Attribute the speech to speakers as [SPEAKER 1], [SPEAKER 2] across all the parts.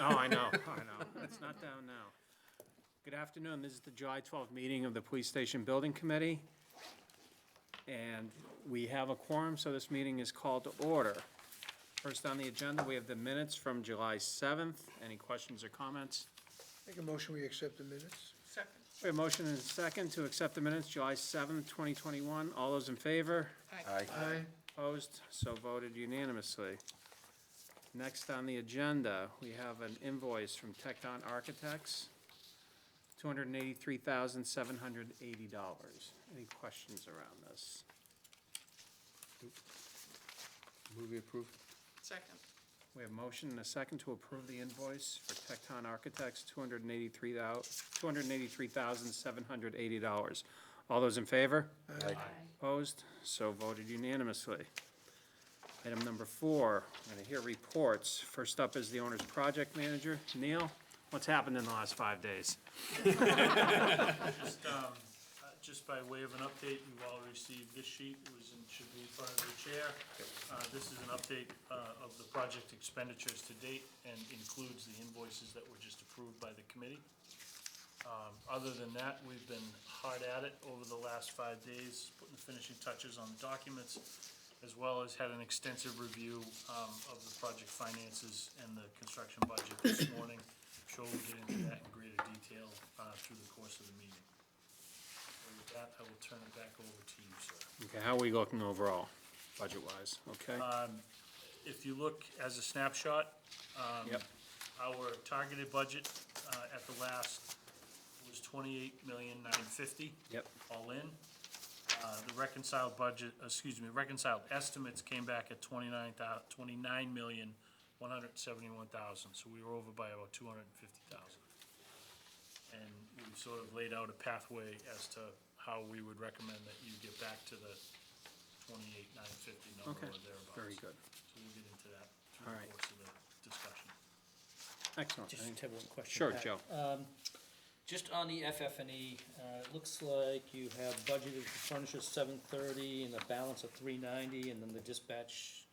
[SPEAKER 1] Oh, I know. It's not down now. Good afternoon. This is the July 12th meeting of the Police Station Building Committee. And we have a quorum, so this meeting is called to order. First on the agenda, we have the minutes from July 7th. Any questions or comments?
[SPEAKER 2] Make a motion, we accept the minutes.
[SPEAKER 3] Second.
[SPEAKER 1] We have a motion and a second to accept the minutes, July 7th, 2021. All those in favor?
[SPEAKER 3] Aye.
[SPEAKER 2] Aye.
[SPEAKER 1] Opposed? So voted unanimously. Next on the agenda, we have an invoice from Tecton Architects, $283,780. Any questions around this?
[SPEAKER 4] Move we approve.
[SPEAKER 3] Second.
[SPEAKER 1] We have a motion and a second to approve the invoice for Tecton Architects, $283,780. All those in favor?
[SPEAKER 4] Aye.
[SPEAKER 1] Opposed? So voted unanimously. Item number 4, I'm going to hear reports. First up is the owner's project manager. Neil, what's happened in the last 5 days?
[SPEAKER 5] Just by way of an update, you've all received this sheet, should be in front of the chair. This is an update of the project expenditures to date and includes the invoices that were just approved by the committee. Other than that, we've been hard at it over the last 5 days, putting the finishing touches on the documents, as well as had an extensive review of the project finances and the construction budget this morning. I'm sure we'll get into that in greater detail through the course of the meeting. So with that, I will turn it back over to you, sir.
[SPEAKER 1] Okay, how are we looking overall, budget-wise? Okay?
[SPEAKER 5] If you look as a snapshot,
[SPEAKER 1] Yep.
[SPEAKER 5] our targeted budget at the last was $28,950,000.
[SPEAKER 1] Yep.
[SPEAKER 5] All in. The reconciled reconciled estimates came back at $29,171,000, so we were over by about $250,000. And we sort of laid out a pathway as to how we would recommend that you get back to the $28,950 number
[SPEAKER 1] Okay,
[SPEAKER 5] or thereabouts.
[SPEAKER 1] very good.
[SPEAKER 5] So we'll get into that through
[SPEAKER 1] All
[SPEAKER 5] the
[SPEAKER 1] right.
[SPEAKER 5] course of the discussion.
[SPEAKER 1] Excellent.
[SPEAKER 6] Just have one question.
[SPEAKER 1] Sure,
[SPEAKER 6] Pat.
[SPEAKER 1] Joe.
[SPEAKER 6] Just on the FF&E, it looks like you have budgeted for furniture 730 and a balance of 390, and then the dispatch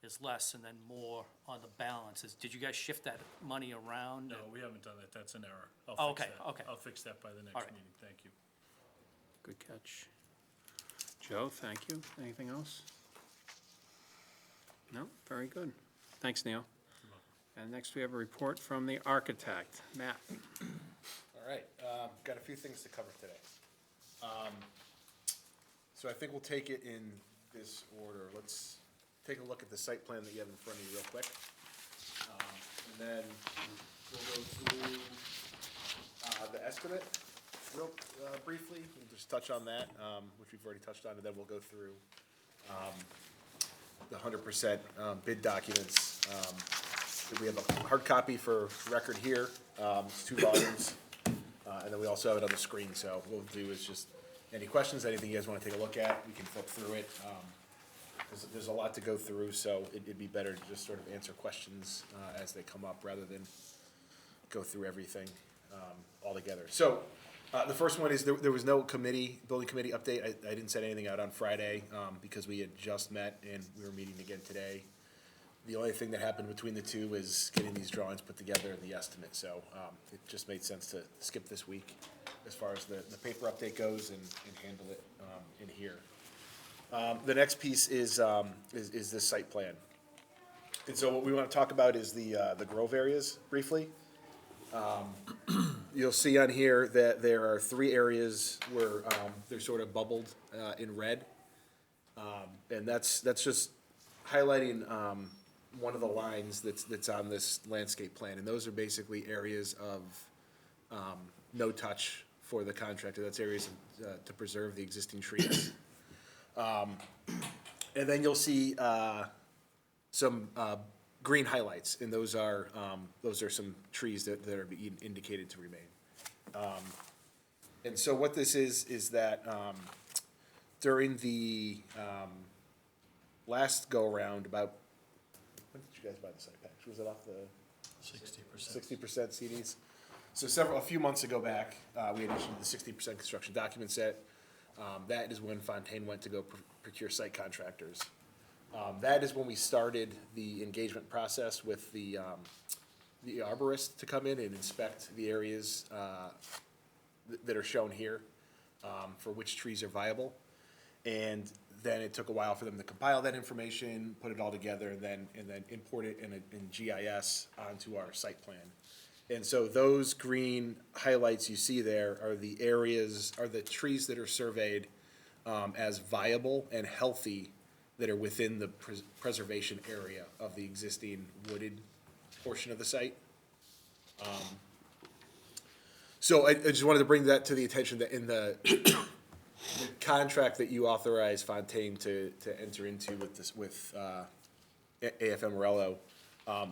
[SPEAKER 6] is less and then more on the balances. Did you guys shift that money around?
[SPEAKER 5] No, we haven't done that. That's an error.
[SPEAKER 6] Oh,
[SPEAKER 5] I'll fix
[SPEAKER 6] okay,
[SPEAKER 5] that.
[SPEAKER 6] okay.
[SPEAKER 5] I'll fix that by the
[SPEAKER 6] All
[SPEAKER 5] next
[SPEAKER 6] right.
[SPEAKER 5] meeting. Thank you.
[SPEAKER 1] Good catch. Joe, thank you. Anything else? No? Very good. Thanks, Neil. And next we have a report from the architect, Matt.
[SPEAKER 4] All right, got a few things to cover today. So I think we'll take it in this order. Let's take a look at the site plan that you have in front of you real quick. And then we'll go through the estimate real briefly. We'll just touch on that, which we've already touched on, and then we'll go through the 100% bid documents. We have a hard copy for record here. It's 2 volumes. And then we also have it on the screen, so what we'll do is just, any questions, anything you guys want to take a look at, we can flip through it. There's a lot to go through, so it'd be better to just sort of answer questions as they come up, rather than go through everything all together. So, the first one is, there was no building committee update. I didn't send anything out on Friday, because we had just met and we were meeting again today. The only thing that happened between the two is getting these drawings put together and the estimate, so it just made sense to skip this week as far as the paper update goes and handle it in here. The next piece is this site plan. And so what we want to talk about is the grove areas briefly. You'll see on here that there are 3 areas where they're sort of bubbled in red. And that's just highlighting one of the lines that's on this landscape plan, and those are basically areas of no touch for the contractor. That's areas to preserve the existing trees. And then you'll see some green highlights, and those are some trees that are being indicated to remain. And so what this is that during the last go-around, about, when did you guys buy the site package? Was it off the 60% CDs? So a few months ago back, we had issued the 60% construction document set. That is when Fontaine went to go procure site contractors. That is when we started the engagement process with the the arborist to come in and inspect the areas that are shown here for which trees are viable. And then it took a while for them to compile that information, put it all together, and then import it in GIS onto our site plan. And so those green highlights you see there are the areas, are the trees that are surveyed as viable and healthy that are within the preservation area of the existing wooded portion of the site. So I just wanted to bring that to the attention that in the contract that you authorized Fontaine to enter into with AFM Morello,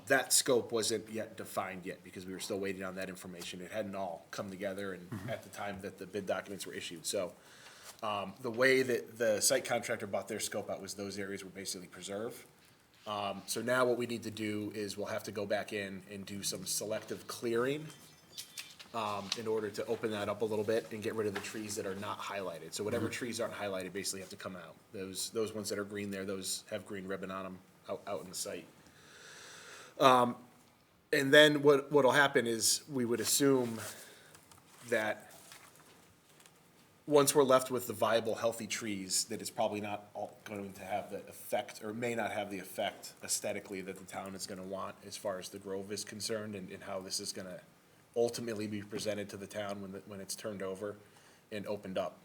[SPEAKER 4] that scope wasn't yet defined yet because we were still waiting on that information. It hadn't all come together and at the time that the bid documents were issued. So the way that the site contractor bought their scope out was those areas were basically preserved. So now what we need to do is we'll have to go back in and do some selective clearing in order to open that up a little bit and get rid of the trees that are not highlighted. So whatever trees aren't highlighted basically have to come out. Those ones that are green there, those have green ribbon on them out in the site. And then what'll happen is we would assume that once we're left with the viable, healthy trees, that it's probably not all going to have the effect, or may not have the effect aesthetically that the town is gonna want as far as the grove is concerned and how this is gonna ultimately be presented to the town when it's turned over and opened up.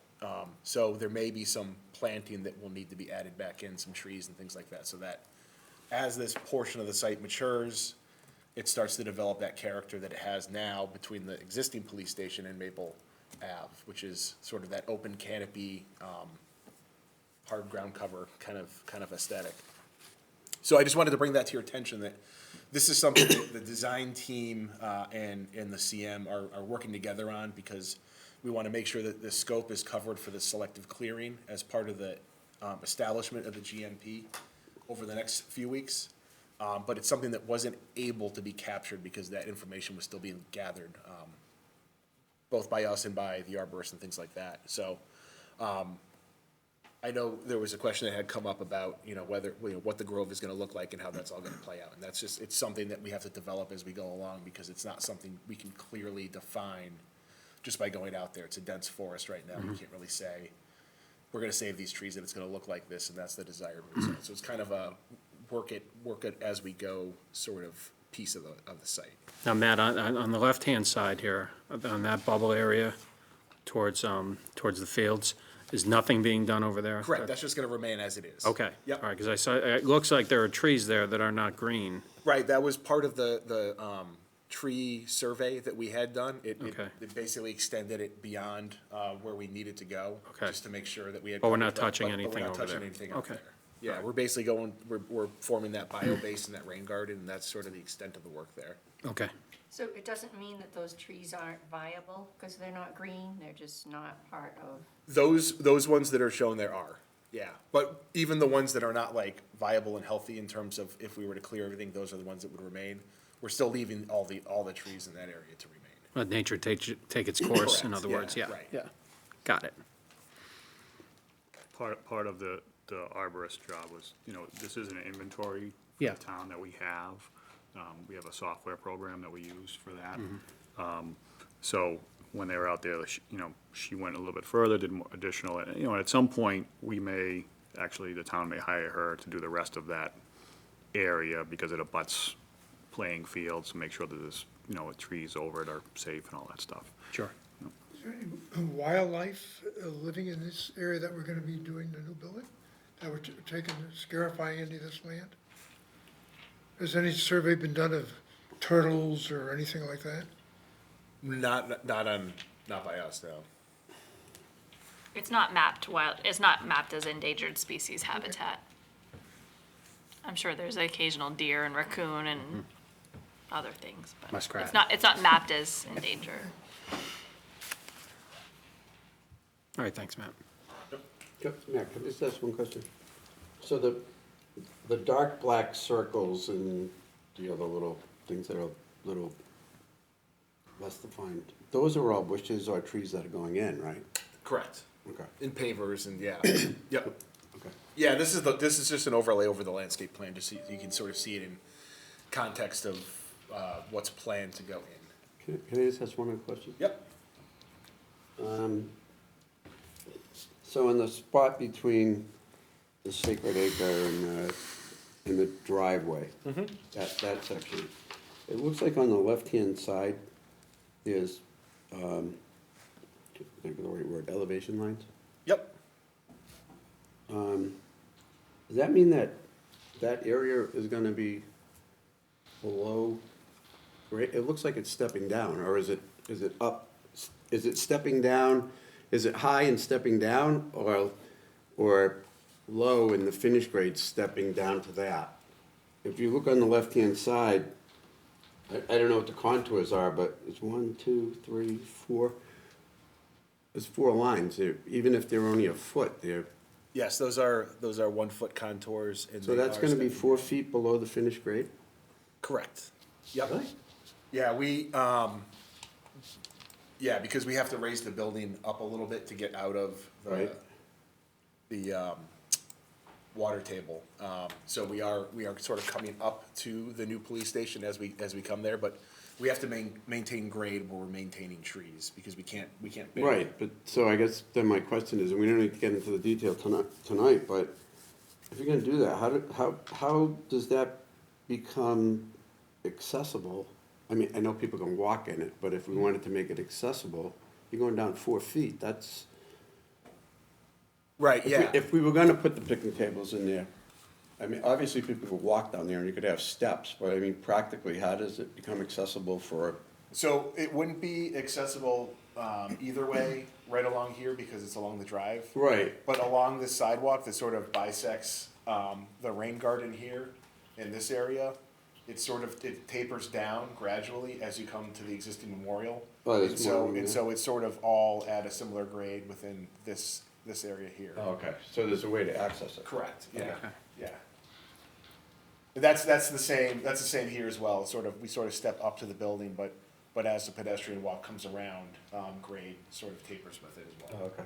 [SPEAKER 4] So there may be some planting that will need to be added back in, some trees and things like that, so that as this portion of the site matures, it starts to develop that character that it has now between the existing police station and Maple Ave, which is sort of that open canopy, hard ground cover kind of aesthetic. So I just wanted to bring that to your attention, that this is something that the design team and the CM are working together on, because we want to make sure that the scope is covered for the selective clearing as part of the establishment of the GMP over the next few weeks. But it's something that wasn't able to be captured because that information was still being gathered, both by us and by the arborist and things like that. So I know there was a question that had come up about, whether, what the grove is gonna look like and how that's all gonna play out. And that's just, it's something that we have to develop as we go along, because it's not something we can clearly define just by going out there. It's a dense forest right now. We can't really say, we're gonna save these trees and it's gonna look like this and that's the desired result. So it's kind of a work it as we go sort of piece of the site.
[SPEAKER 1] Now, Matt, on the left-hand side here, on that bubble area towards the fields, is nothing being done over there?
[SPEAKER 4] Correct, that's just gonna remain as it is.
[SPEAKER 1] Okay.
[SPEAKER 4] Yep.
[SPEAKER 1] All right, because I saw, it looks like there are trees there that are not green.
[SPEAKER 4] Right, that was part of the tree survey that we had done. It basically extended it beyond where we needed to go.
[SPEAKER 1] Okay.
[SPEAKER 4] Just to make sure that we had.
[SPEAKER 1] But we're not
[SPEAKER 4] covered
[SPEAKER 1] touching
[SPEAKER 4] but we're
[SPEAKER 1] anything
[SPEAKER 4] not
[SPEAKER 1] over
[SPEAKER 4] touching
[SPEAKER 1] there.
[SPEAKER 4] anything out
[SPEAKER 1] Okay.
[SPEAKER 4] there. Yeah, we're basically we're forming that bio base and that rain garden, and that's sort of the extent of the work there.
[SPEAKER 1] Okay.
[SPEAKER 3] So it doesn't mean that those trees aren't viable, because they're not green, they're just not part of,
[SPEAKER 4] Those ones that are shown there are, yeah. But even the ones that are not like viable and healthy in terms of if we were to clear everything, those are the ones that would remain. We're still leaving all the trees in that area to remain.
[SPEAKER 1] Let nature take its course, in
[SPEAKER 4] Correct,
[SPEAKER 1] other words, yeah.
[SPEAKER 4] right.
[SPEAKER 1] Yeah, got it.
[SPEAKER 7] Part of the arborist job was, this is an inventory for
[SPEAKER 1] Yeah.
[SPEAKER 7] the town that we have. We have a software program that we use for that. So when they were out there, she went a little bit further, did more additional, and, at some point, the town may hire her to do the rest of that area because it abuts playing fields, to make sure that there's, trees over it are safe and all that stuff.
[SPEAKER 1] Sure.
[SPEAKER 2] Is there any wildlife living in this area that we're gonna be doing the new building? That we're scarifying any of this land? Has any survey been done of turtles or anything like that?
[SPEAKER 4] Not by us, no.
[SPEAKER 8] It's not mapped it's not mapped as endangered species habitat. I'm sure there's occasional deer and raccoon and other things, but
[SPEAKER 1] Muskrat.
[SPEAKER 8] it's not mapped as endangered.
[SPEAKER 1] All right, thanks, Matt.
[SPEAKER 9] Matt, can I just ask one question? So the dark black circles and the other little things that are a little less defined, those are all bushes or trees that are going in, right?
[SPEAKER 4] Correct.
[SPEAKER 9] Okay,
[SPEAKER 4] In pavers and, yeah, yep.
[SPEAKER 9] okay.
[SPEAKER 4] Yeah, this is just an overlay over the landscape plan, just so you can sort of see it in context of what's planned to go in.
[SPEAKER 9] Can I just ask one more question?
[SPEAKER 4] Yep.
[SPEAKER 9] So in the spot between the Sacred Acre and the driveway, that section, it looks like on the left-hand side, there's, think of the right word, elevation lines?
[SPEAKER 4] Yep.
[SPEAKER 9] Does that mean that that area is gonna be below grade? It looks like it's stepping down, or is it up? Is it stepping down? Is it high and stepping down, or low and the finished grade stepping down to that? If you look on the left-hand side, I don't know what the contours are, but it's 1, 2, 3, 4. There's 4 lines there, even if they're only a foot, they're,
[SPEAKER 4] Yes, those are 1 foot contours. And
[SPEAKER 9] so
[SPEAKER 4] they
[SPEAKER 9] that's
[SPEAKER 4] are
[SPEAKER 9] gonna be
[SPEAKER 4] stepping
[SPEAKER 9] 4
[SPEAKER 4] down.
[SPEAKER 9] feet below the finished grade?
[SPEAKER 4] Correct. Yep.
[SPEAKER 9] Really?
[SPEAKER 4] Yeah, because we have to raise the building up a little bit to get out of
[SPEAKER 9] Right.
[SPEAKER 4] the water table. So we are sort of coming up to the new police station as we come there, but we have to maintain grade while we're maintaining trees, because we can't. bury-
[SPEAKER 9] Right, but, so I guess then my question is, and we don't need to get into the detail tonight, but if you're gonna do that, how does that become accessible? I mean, I know people can walk in it, but if we wanted to make it accessible, you're going down 4 feet, that's.
[SPEAKER 4] Right, yeah.
[SPEAKER 9] If we were gonna put the picnic tables in there, I mean, obviously people could walk down there and you could have steps, but I mean, practically, how does it become accessible for?
[SPEAKER 4] So it wouldn't be accessible either way, right along here, because it's along the drive.
[SPEAKER 9] Right.
[SPEAKER 4] But along this sidewalk that sort of bisects the rain garden here in this area, it tapers down gradually as you come to the existing memorial.
[SPEAKER 9] Oh, there's
[SPEAKER 4] And so,
[SPEAKER 9] more room
[SPEAKER 4] and
[SPEAKER 9] there.
[SPEAKER 4] so it's sort of all at a similar grade within this area here.
[SPEAKER 9] Oh, okay, so there's a way to access it?
[SPEAKER 4] Correct, yeah,
[SPEAKER 1] Okay.
[SPEAKER 4] yeah. That's the same here as well, we sort of step up to the building, but as the pedestrian walk comes around, grade sort of tapers with it as
[SPEAKER 9] Oh,
[SPEAKER 4] well.
[SPEAKER 9] okay.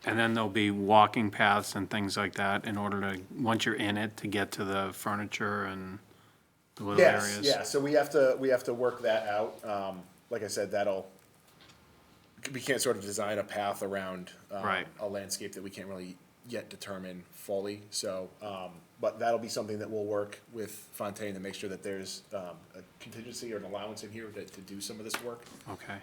[SPEAKER 1] And then there'll be walking paths and things like that in order to, once you're in it, to get to the furniture and the little
[SPEAKER 4] Yes,
[SPEAKER 1] areas.
[SPEAKER 4] yeah, so we have to work that out, like I said, we can't sort of design a path around,
[SPEAKER 1] Right.
[SPEAKER 4] a landscape that we can't really yet determine fully, so, but that'll be something that we'll work with Fontaine to make sure that there's, a contingency or an allowance in here to do some of this work.
[SPEAKER 1] Okay,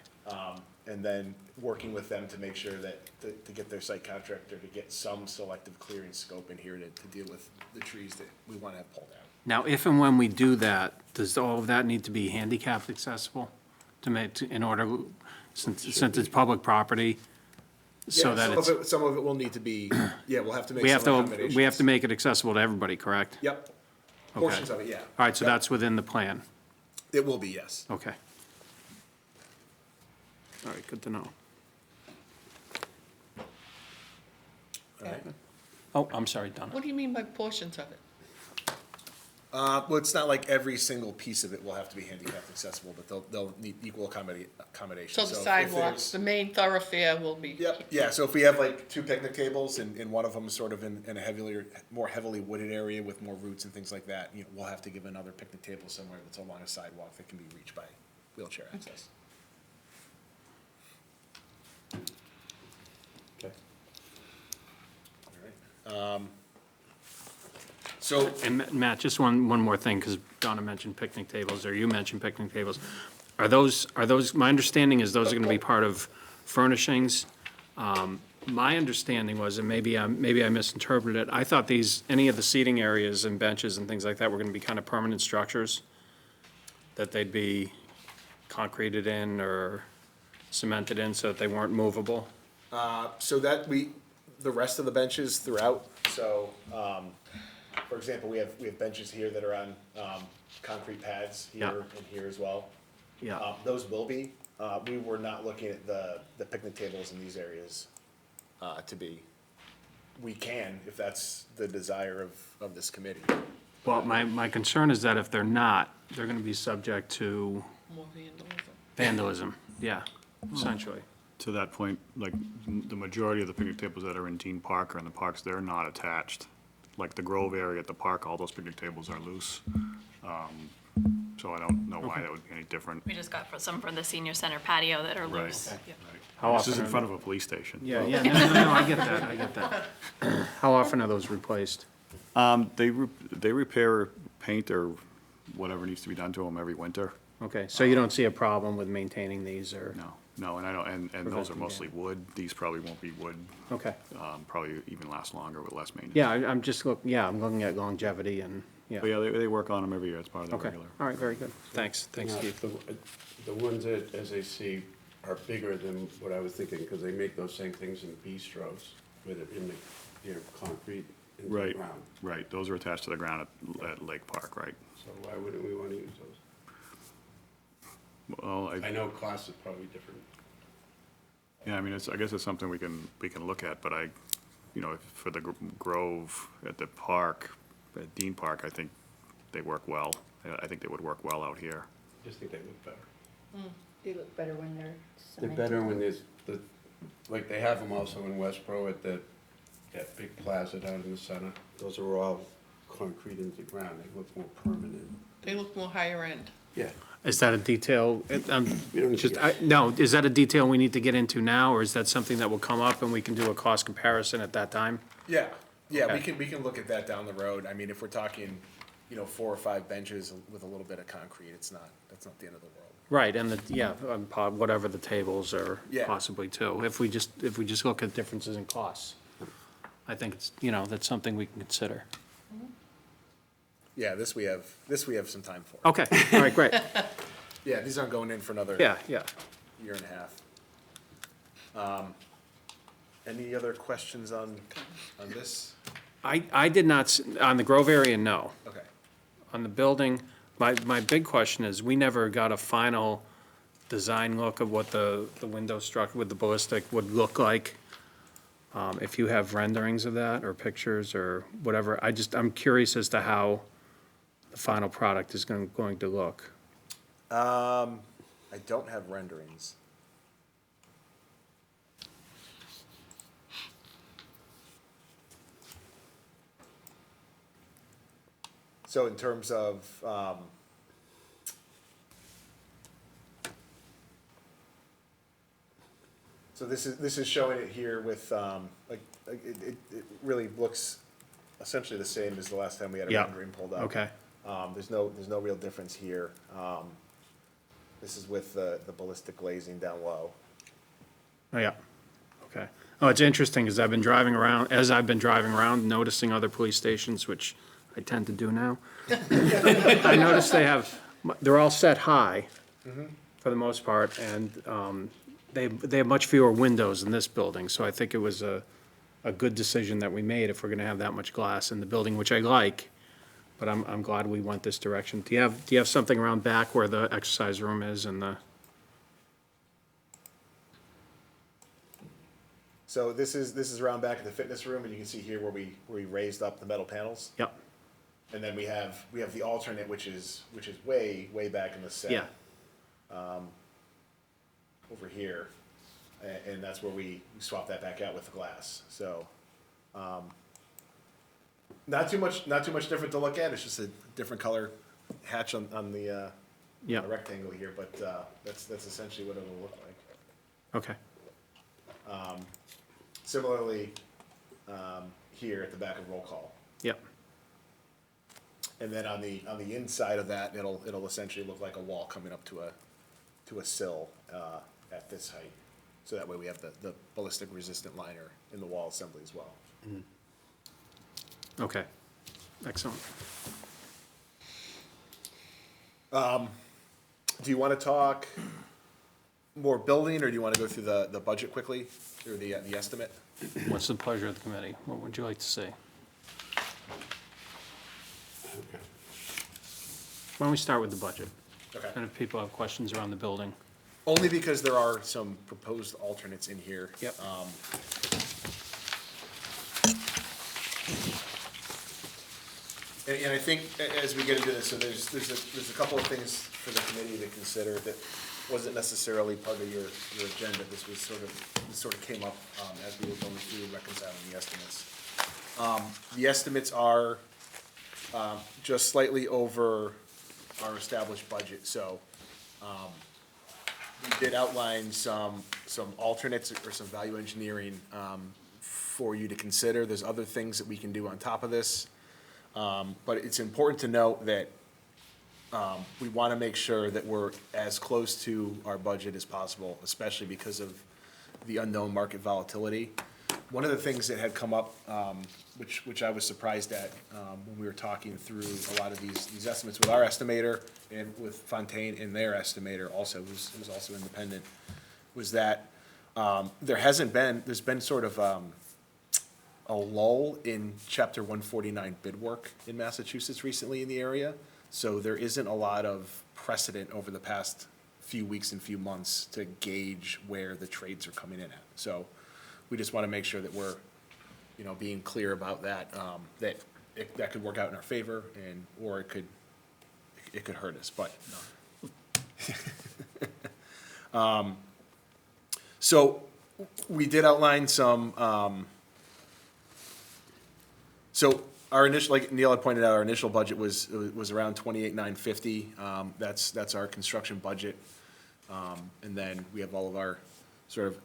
[SPEAKER 4] And then working with them to make sure that, to get their site contractor to get some selective clearing scope in here to deal with the trees that we wanna have pulled out.
[SPEAKER 1] now, if and when we do that, does all of that need to be handicapped accessible to make, in order, since it's public property? So
[SPEAKER 4] Yeah,
[SPEAKER 1] that it's,
[SPEAKER 4] some of it will need to be, yeah, we'll have to make
[SPEAKER 1] we
[SPEAKER 4] some
[SPEAKER 1] have to,
[SPEAKER 4] accommodations.
[SPEAKER 1] we have to make it accessible to everybody, correct?
[SPEAKER 4] Yep, portions of it, yeah.
[SPEAKER 1] All right, so
[SPEAKER 4] Yep.
[SPEAKER 1] that's within the plan,
[SPEAKER 4] It will be, yes.
[SPEAKER 1] okay. All right, good to know. Oh, I'm sorry, Donna.
[SPEAKER 10] What do you mean by portions of it?
[SPEAKER 4] Well, it's not like every single piece of it will have to be handicapped accessible, but they'll need equal accommodation.
[SPEAKER 10] So the
[SPEAKER 4] if
[SPEAKER 10] sidewalk,
[SPEAKER 4] there's-
[SPEAKER 10] the main thoroughfare will be.
[SPEAKER 4] Yep, yeah, so if we have like 2 picnic tables and one of them is sort of in a more heavily wooded area with more roots and things like that, we'll have to give another picnic table somewhere that's along a sidewalk that can be reached by wheelchair access.
[SPEAKER 9] Okay.
[SPEAKER 4] All right. So,
[SPEAKER 1] And Matt, just one more thing, because Donna mentioned picnic tables, or you mentioned picnic tables. Are those, my understanding is those are gonna be part of furnishings. My understanding was, and maybe I misinterpreted it, I thought any of the seating areas and benches and things like that were gonna be kind of permanent structures, that they'd be concreted in or cemented in so that they weren't movable.
[SPEAKER 4] so that the rest of the benches throughout, so, for example, we have benches here that are on, concrete pads
[SPEAKER 1] Yeah.
[SPEAKER 4] here and here as well.
[SPEAKER 1] Yeah,
[SPEAKER 4] Those will be, we were not looking at the picnic tables in these areas, to be. We can, if that's the desire of this committee.
[SPEAKER 1] well, my concern is that if they're not, they're gonna be subject to
[SPEAKER 10] More vandalism.
[SPEAKER 1] vandalism, yeah, essentially.
[SPEAKER 7] To that point, like, the majority of the picnic tables that are in Dean Park or in the parks, they're not attached. Like the Grove area at the park, all those picnic tables are loose. So I don't know why that would be any different.
[SPEAKER 8] We just got some from the senior center patio that are
[SPEAKER 7] Right.
[SPEAKER 8] loose.
[SPEAKER 1] How
[SPEAKER 7] This is
[SPEAKER 1] often
[SPEAKER 7] in
[SPEAKER 1] are
[SPEAKER 7] front of a police station.
[SPEAKER 1] Yeah, yeah, no, I get that, I get that. How often are those replaced?
[SPEAKER 7] They repair, paint, or whatever needs to be done to them every winter.
[SPEAKER 1] Okay, so you don't see a problem with maintaining these, or?
[SPEAKER 7] No, and I don't, and those are
[SPEAKER 1] Preventing
[SPEAKER 7] mostly wood. These probably won't be wood.
[SPEAKER 1] Okay,
[SPEAKER 7] Probably even last longer with less maintenance.
[SPEAKER 1] yeah, I'm just I'm looking at longevity and, yeah.
[SPEAKER 7] But yeah, they work on them every year. It's part of their
[SPEAKER 1] Okay,
[SPEAKER 7] regular.
[SPEAKER 1] all right, very good. Thanks,
[SPEAKER 9] Now,
[SPEAKER 1] Steve.
[SPEAKER 9] The ones that, as I see, are bigger than what I was thinking, because they make those same things in bistros, with it in the, concrete into the
[SPEAKER 7] Right,
[SPEAKER 9] ground.
[SPEAKER 7] right. Those are attached to the ground at Lake Park, right?
[SPEAKER 9] So why wouldn't we want to use those?
[SPEAKER 7] Well,
[SPEAKER 9] I know cost is probably different.
[SPEAKER 7] yeah, I mean, I guess it's something we can look at, but for the Grove at the park, at Dean Park, I think they work well. I think they would work well out here.
[SPEAKER 9] I just think they look better.
[SPEAKER 3] They look better when they're
[SPEAKER 9] They're
[SPEAKER 3] cemented.
[SPEAKER 9] better when there's like they have them also in Westboro at that big plaza down in the center. Those are all concrete into the ground. They look more permanent.
[SPEAKER 10] They look more higher end.
[SPEAKER 9] Yeah.
[SPEAKER 1] Is that a detail,
[SPEAKER 9] We don't need to get-
[SPEAKER 1] no, is that a detail we need to get into now, or is that something that will come up and we can do a cost comparison at that time?
[SPEAKER 4] Yeah, yeah,
[SPEAKER 1] Okay.
[SPEAKER 4] we can look at that down the road. I mean, if we're talking, 4 or 5 benches with a little bit of concrete, that's not the end of the world.
[SPEAKER 1] Right, and whatever the tables are
[SPEAKER 4] Yeah.
[SPEAKER 1] possibly too, if we just look at differences in costs. I think it's, that's something we can consider.
[SPEAKER 4] Yeah, this we have some time for.
[SPEAKER 1] Okay, all right, great.
[SPEAKER 4] Yeah, these aren't going in for another
[SPEAKER 1] Yeah.
[SPEAKER 4] year and a half. Any other questions on this?
[SPEAKER 1] I did not, on the Grove area, no.
[SPEAKER 4] Okay.
[SPEAKER 1] On the building, my big question is, we never got a final design look of what the window structure with the ballistic would look like. If you have renderings of that, or pictures, or whatever, I'm curious as to how the final product is going to look.
[SPEAKER 4] I don't have renderings. So in terms of, so this is showing it here with, it really looks essentially the same as the last time we had a
[SPEAKER 1] Yeah.
[SPEAKER 4] rendering pulled up.
[SPEAKER 1] Okay,
[SPEAKER 4] There's no real difference here. This is with the ballistic glazing down low.
[SPEAKER 1] oh, yeah, okay. Oh, it's interesting, as I've been driving around, noticing other police stations, which I tend to do now. I noticed they're all set high, for the most part, and they have much fewer windows in this building, so I think it was a good decision that we made if we're gonna have that much glass in the building, which I like, but I'm glad we went this direction. Do you have something around back where the exercise room is and the,
[SPEAKER 4] So this is around back in the fitness room, and you can see here where we raised up the metal panels.
[SPEAKER 1] yep,
[SPEAKER 4] And then we have the alternate, which is way back in the set.
[SPEAKER 1] yeah,
[SPEAKER 4] Over here, and that's where we swap that back out with the glass. So, not too much different to look at. It's just a different color hatch on the
[SPEAKER 1] yeah,
[SPEAKER 4] rectangle here, but that's essentially what it'll look like.
[SPEAKER 1] okay,
[SPEAKER 4] Similarly, here at the back of roll call.
[SPEAKER 1] yep,
[SPEAKER 4] And then on the inside of that, it'll essentially look like a wall coming up to a sill at this height. So that way we have the ballistic resistant liner in the wall assembly as well.
[SPEAKER 1] okay, excellent.
[SPEAKER 4] Do you want to talk more building, or do you want to go through the budget quickly, or the estimate?
[SPEAKER 1] What's the pleasure of the committee? What would you like to see?
[SPEAKER 9] Okay.
[SPEAKER 1] Why don't we start with the budget?
[SPEAKER 4] Okay.
[SPEAKER 1] And if people have questions around the building.
[SPEAKER 4] Only because there are some proposed alternates in here.
[SPEAKER 1] Yep.
[SPEAKER 4] And I think as we get into this, so there's a couple of things for the committee to consider that wasn't necessarily part of your agenda. This sort of came up as we were going through reconciling the estimates. The estimates are just slightly over our established budget, so, we did outline some alternates or some value engineering, for you to consider. There's other things that we can do on top of this. But it's important to note that, we want to make sure that we're as close to our budget as possible, especially because of the unknown market volatility. One of the things that had come up, which I was surprised at, when we were talking through a lot of these estimates with our estimator and with Fontaine and their estimator also, who's also independent, was that, there's been sort of, a lull in Chapter 149 bid work in Massachusetts recently in the area. So there isn't a lot of precedent over the past few weeks and few months to gauge where the trades are coming in at. So we just want to make sure that we're, being clear about that, that could work out in our favor or it could hurt us, but. So we did outline some, so our initial, like Neil had pointed out, our initial budget was around 28,950. That's our construction budget. And then we have all of our sort of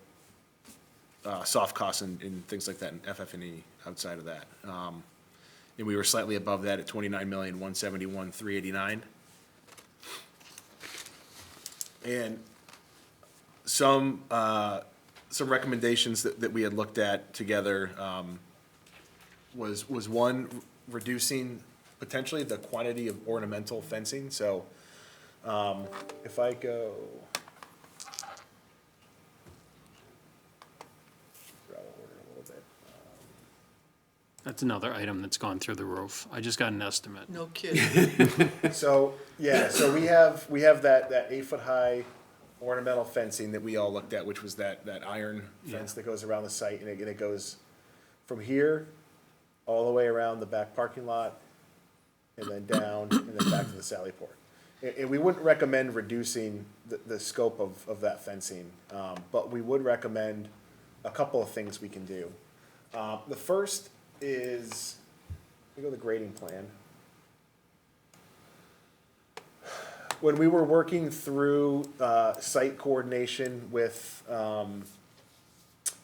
[SPEAKER 4] soft costs and things like that in FF&E outside of that. And we were slightly above that at 29,171,389. And some recommendations that we had looked at together, was one, reducing potentially the quantity of ornamental fencing. So, if I go, rattle order a little bit.
[SPEAKER 1] That's another item that's gone through the roof. I just got an estimate.
[SPEAKER 10] No kidding.
[SPEAKER 4] So, yeah, so we have that 8-foot-high ornamental fencing that we all looked at, which was that iron fence that goes around the site, and it goes from here all the way around the back parking lot, and then down, and then back to the Sally Port. And we wouldn't recommend reducing the scope of that fencing, but we would recommend a couple of things we can do. The first is, let me go to the grading plan. When we were working through site coordination with,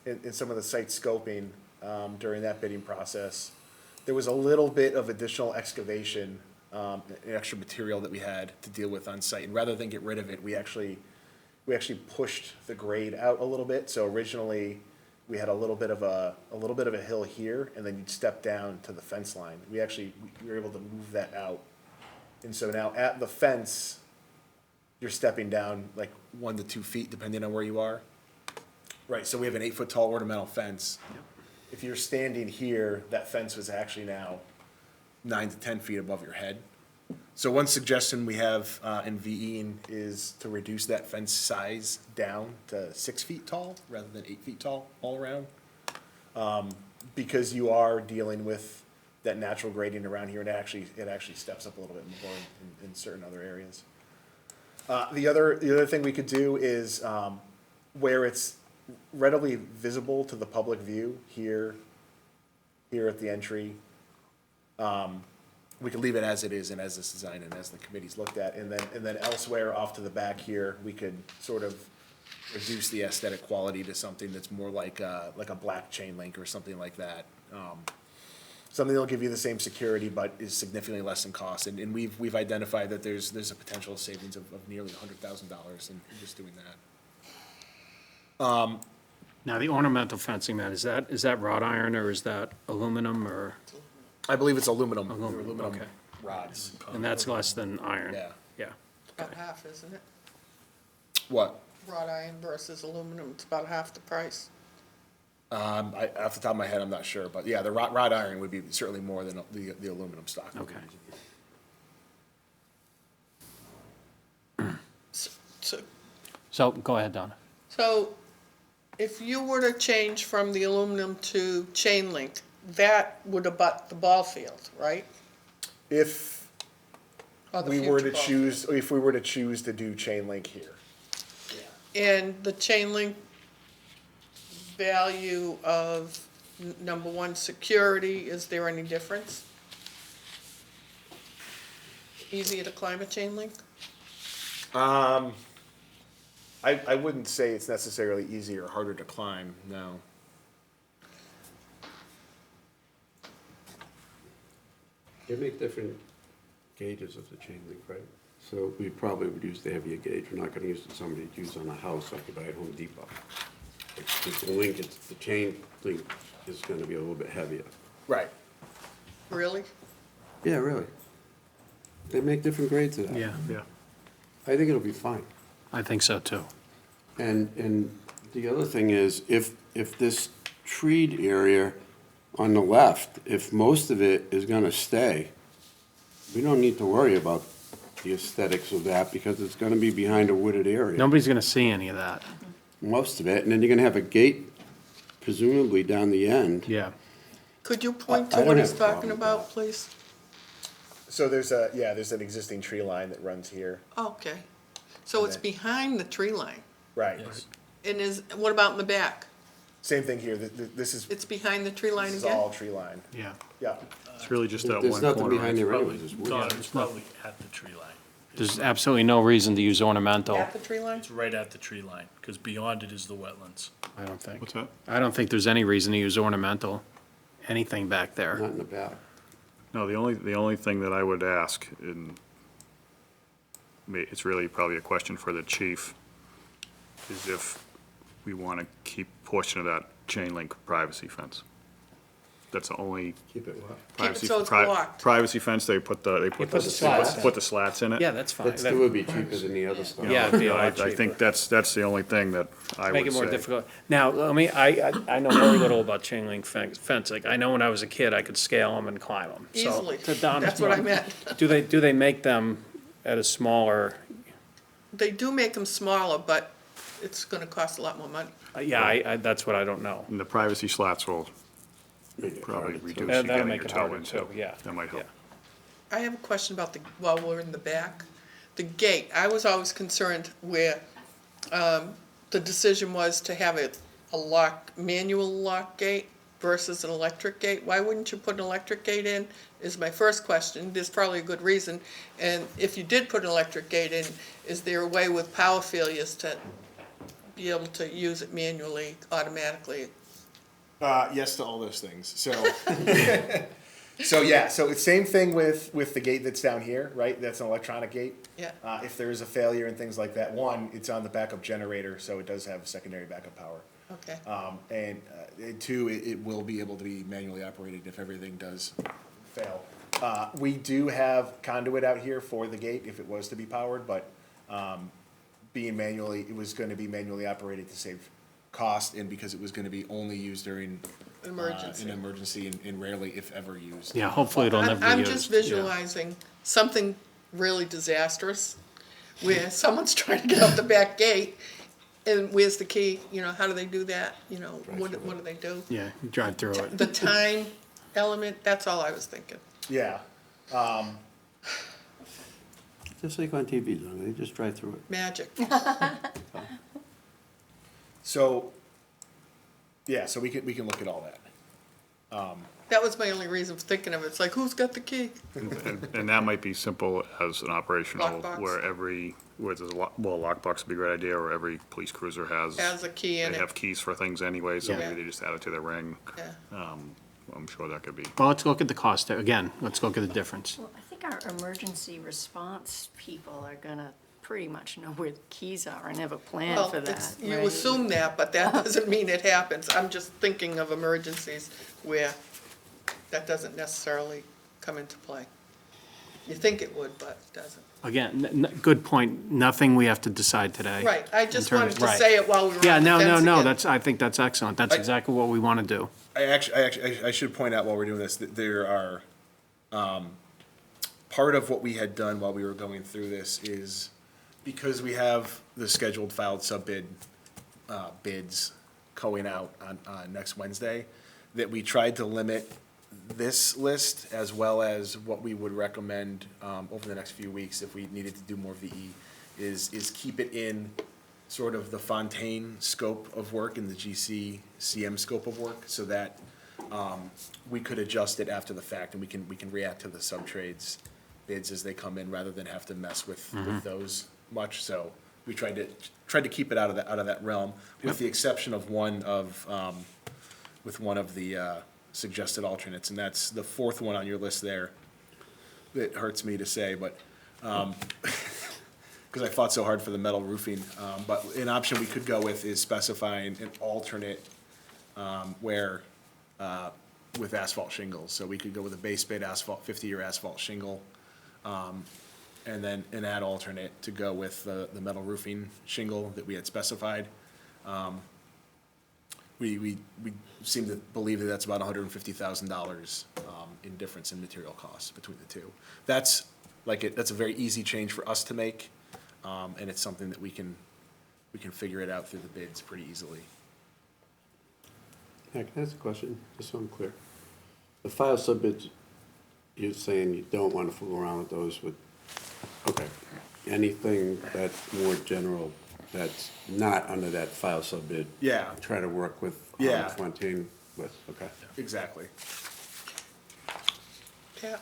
[SPEAKER 4] in some of the site scoping during that bidding process, there was a little bit of additional excavation, and extra material that we had to deal with on site. And rather than get rid of it, we actually pushed the grade out a little bit. So originally, we had a little bit of a hill here, and then you'd step down to the fence line. We were able to move that out. And so now at the fence, you're stepping down like 1 to 2 feet, depending on where you are. Right, so we have an 8-foot tall ornamental fence. If you're standing here, that fence was actually now 9 to 10 feet above your head. So one suggestion we have in VEing is to reduce that fence size down to 6 feet tall rather than 8 feet tall all around. Because you are dealing with that natural grading around here, and it actually steps up a little bit more in certain other areas. The other thing we could do is where it's readily visible to the public view here at the entry. We could leave it as it is and as it's designed and as the committee's looked at, and then elsewhere off to the back here, we could sort of reduce the aesthetic quality to something that's more like a black chain link or something like that. Something that'll give you the same security but is significantly less in cost, and we've identified that there's a potential savings of nearly $100,000 in just doing that.
[SPEAKER 1] Now, the ornamental fencing, Matt, is that wrought iron or is that aluminum or,
[SPEAKER 4] I believe it's aluminum.
[SPEAKER 1] Aluminum, okay.
[SPEAKER 4] Rods.
[SPEAKER 1] and that's less than iron?
[SPEAKER 4] Yeah.
[SPEAKER 1] Yeah.
[SPEAKER 10] About half, isn't it?
[SPEAKER 4] What?
[SPEAKER 10] Wrought iron versus aluminum, it's about half the price.
[SPEAKER 4] Off the top of my head, I'm not sure, but yeah, the wrought iron would be certainly more than the aluminum stock.
[SPEAKER 1] Okay. So, go ahead, Donna.
[SPEAKER 10] So if you were to change from the aluminum to chain link, that would abut the ball field, right?
[SPEAKER 4] If
[SPEAKER 10] Or the
[SPEAKER 4] we were to
[SPEAKER 10] future ball
[SPEAKER 4] choose to do chain link here.
[SPEAKER 10] field. And the chain link value of, number one, security, is there any difference? easier to climb a chain link?
[SPEAKER 4] I wouldn't say it's necessarily easier or harder to climb, no.
[SPEAKER 9] They make different gauges of the chain link, right? So we probably would use the heavier gauge. We're not gonna use it somebody would use on a house like you buy at Home Depot. The link, the chain link is gonna be a little bit heavier.
[SPEAKER 4] Right.
[SPEAKER 10] Really?
[SPEAKER 9] Yeah, really. They make different grades of that.
[SPEAKER 1] Yeah,
[SPEAKER 7] Yeah.
[SPEAKER 9] I think it'll be fine.
[SPEAKER 1] I think so too.
[SPEAKER 9] And the other thing is, if this treed area on the left, if most of it is gonna stay, we don't need to worry about the aesthetics of that, because it's gonna be behind a wooded area.
[SPEAKER 1] Nobody's gonna see any of that.
[SPEAKER 9] Most of it, and then you're gonna have a gate presumably down the end.
[SPEAKER 1] Yeah.
[SPEAKER 10] Could you point
[SPEAKER 9] I
[SPEAKER 10] to
[SPEAKER 9] don't
[SPEAKER 10] what
[SPEAKER 9] have
[SPEAKER 10] he's
[SPEAKER 9] a problem
[SPEAKER 10] talking
[SPEAKER 9] with
[SPEAKER 10] about,
[SPEAKER 9] that.
[SPEAKER 10] please?
[SPEAKER 4] So there's an existing tree line that runs here.
[SPEAKER 10] Okay. So it's
[SPEAKER 4] Okay.
[SPEAKER 10] behind the tree line.
[SPEAKER 4] Right.
[SPEAKER 5] Yes.
[SPEAKER 10] And what about in the back?
[SPEAKER 4] Same thing here, this is,
[SPEAKER 10] It's behind the tree line
[SPEAKER 4] this is
[SPEAKER 10] again?
[SPEAKER 4] all tree line.
[SPEAKER 1] Yeah.
[SPEAKER 4] Yeah.
[SPEAKER 7] It's really just that one
[SPEAKER 9] There's nothing
[SPEAKER 7] corner.
[SPEAKER 9] behind there
[SPEAKER 5] Probably,
[SPEAKER 9] anyways, it's wood.
[SPEAKER 5] Don, it's probably at the tree line.
[SPEAKER 1] There's absolutely no reason to use ornamental,
[SPEAKER 10] At the tree line?
[SPEAKER 5] It's right at the tree line, because beyond it is the wetlands.
[SPEAKER 1] I don't think.
[SPEAKER 7] What's that?
[SPEAKER 1] I don't think there's any reason to use ornamental, anything back there.
[SPEAKER 9] Not in the back.
[SPEAKER 7] No, the only thing that I would ask, and it's really probably a question for the chief, is if we want to keep portion of that chain link privacy fence. That's the only
[SPEAKER 9] Keep it what?
[SPEAKER 7] privacy.
[SPEAKER 10] so it's
[SPEAKER 7] pri-
[SPEAKER 10] blocked.
[SPEAKER 7] Privacy fence, they put the
[SPEAKER 1] put the slats in.
[SPEAKER 7] put the slats in it.
[SPEAKER 1] Yeah, that's fine.
[SPEAKER 9] That still would be cheaper than the other stuff.
[SPEAKER 1] Yeah, it'd be a lot
[SPEAKER 7] I
[SPEAKER 1] cheaper.
[SPEAKER 7] think that's the only thing that I would say.
[SPEAKER 1] Make it more difficult. Now, I know very little about chain link fence. Like, I know when I was a kid, I could scale them and climb them. So,
[SPEAKER 10] Easily.
[SPEAKER 1] to Don's
[SPEAKER 10] That's what I
[SPEAKER 1] point,
[SPEAKER 10] meant.
[SPEAKER 1] Do they make them at a smaller,
[SPEAKER 10] They do make them smaller, but it's gonna cost a lot more money.
[SPEAKER 1] yeah, that's what I don't know.
[SPEAKER 7] And the privacy slats will
[SPEAKER 9] Make it
[SPEAKER 7] probably
[SPEAKER 9] harder to-
[SPEAKER 7] reduce you
[SPEAKER 1] That'll
[SPEAKER 7] getting
[SPEAKER 1] make
[SPEAKER 7] your
[SPEAKER 1] it
[SPEAKER 7] toe
[SPEAKER 1] harder
[SPEAKER 7] into.
[SPEAKER 1] too, yeah.
[SPEAKER 7] That might help.
[SPEAKER 10] I have a question about while we're in the back, the gate. I was always concerned where, the decision was to have a manual lock gate versus an electric gate. Why wouldn't you put an electric gate in, is my first question. There's probably a good reason. And if you did put an electric gate in, is there a way with power failures to be able to use it manually, automatically?
[SPEAKER 4] Yes to all those things, so. So it's same thing with the gate that's down here, right? That's an electronic gate.
[SPEAKER 10] Yeah.
[SPEAKER 4] If there is a failure and things like that, one, it's on the backup generator, so it does have secondary backup power.
[SPEAKER 10] Okay.
[SPEAKER 4] And two, it will be able to be manually operated if everything does fail. We do have conduit out here for the gate if it was to be powered, but it was gonna be manually operated to save cost and because it was gonna be only used during
[SPEAKER 10] Emergency.
[SPEAKER 4] an emergency and rarely, if ever, used.
[SPEAKER 1] Yeah, hopefully it'll never be used.
[SPEAKER 10] I'm just visualizing something really disastrous, where someone's trying to get out the back gate, and where's the key, how do they do that, what do they do?
[SPEAKER 1] Yeah, you drive through it.
[SPEAKER 10] The time element, that's all I was thinking.
[SPEAKER 4] Yeah,
[SPEAKER 9] Just like on TV, though, they just drive through it.
[SPEAKER 10] Magic.
[SPEAKER 4] so we can look at all that.
[SPEAKER 10] That was my only reason for thinking of it. It's like, who's got the key?
[SPEAKER 7] And that might be simple as an operational,
[SPEAKER 10] Lockbox.
[SPEAKER 7] where there's a lockbox would be a great idea, or every police cruiser has.
[SPEAKER 10] Has a key in
[SPEAKER 7] They
[SPEAKER 10] it.
[SPEAKER 7] have keys for things anyway, so
[SPEAKER 10] Yeah.
[SPEAKER 7] maybe they just add it to their ring.
[SPEAKER 10] Yeah.
[SPEAKER 7] I'm sure that could be.
[SPEAKER 1] Well, let's look at the cost, again, let's look at the difference.
[SPEAKER 3] Well, I think our emergency response people are gonna pretty much know where the keys are and have a plan
[SPEAKER 10] Well,
[SPEAKER 3] for that.
[SPEAKER 10] you
[SPEAKER 3] right?
[SPEAKER 10] assume that, but that doesn't mean it happens. I'm just thinking of emergencies where that doesn't necessarily come into play. You think it would, but it doesn't.
[SPEAKER 1] Again, good point, nothing we have to decide today.
[SPEAKER 10] Right, I just
[SPEAKER 1] terms-
[SPEAKER 10] wanted to
[SPEAKER 1] right.
[SPEAKER 10] say it while we were
[SPEAKER 1] Yeah,
[SPEAKER 10] on the
[SPEAKER 1] no,
[SPEAKER 10] fence again.
[SPEAKER 1] I think that's excellent, that's exactly what we want to do.
[SPEAKER 4] I should point out while we're doing this, that there are, part of what we had done while we were going through this is, because we have the scheduled filed sub-bid, bids going out on next Wednesday, that we tried to limit this list as well as what we would recommend, over the next few weeks if we needed to do more VE, is keep it in sort of the Fontaine scope of work and the GCCM scope of work, so that we could adjust it after the fact and we can react to the sub-trades bids as they come in, rather than have to mess with those much, so we tried to keep it out of that realm, with the exception of one of the suggested alternates, and that's the fourth one on your list there. It hurts me to say, but, because I fought so hard for the metal roofing, but an option we could go with is specifying an alternate, where, with asphalt shingles, so we could go with a base bid asphalt, 50-year asphalt shingle, and then an add alternate to go with the metal roofing shingle that we had specified. We seem to believe that that's about $150,000 in difference in material costs between the two. That's a very easy change for us to make, and it's something that we can figure it out through the bids pretty easily.
[SPEAKER 9] Yeah, can I ask a question, just so I'm clear? The file subbids, you're saying you don't want to fool around with those with, okay. Anything that's more general, that's not under that file subbid?
[SPEAKER 4] Yeah.
[SPEAKER 9] Try to work with
[SPEAKER 4] Yeah.
[SPEAKER 9] Fontaine with, okay.
[SPEAKER 4] Exactly.
[SPEAKER 10] Yeah.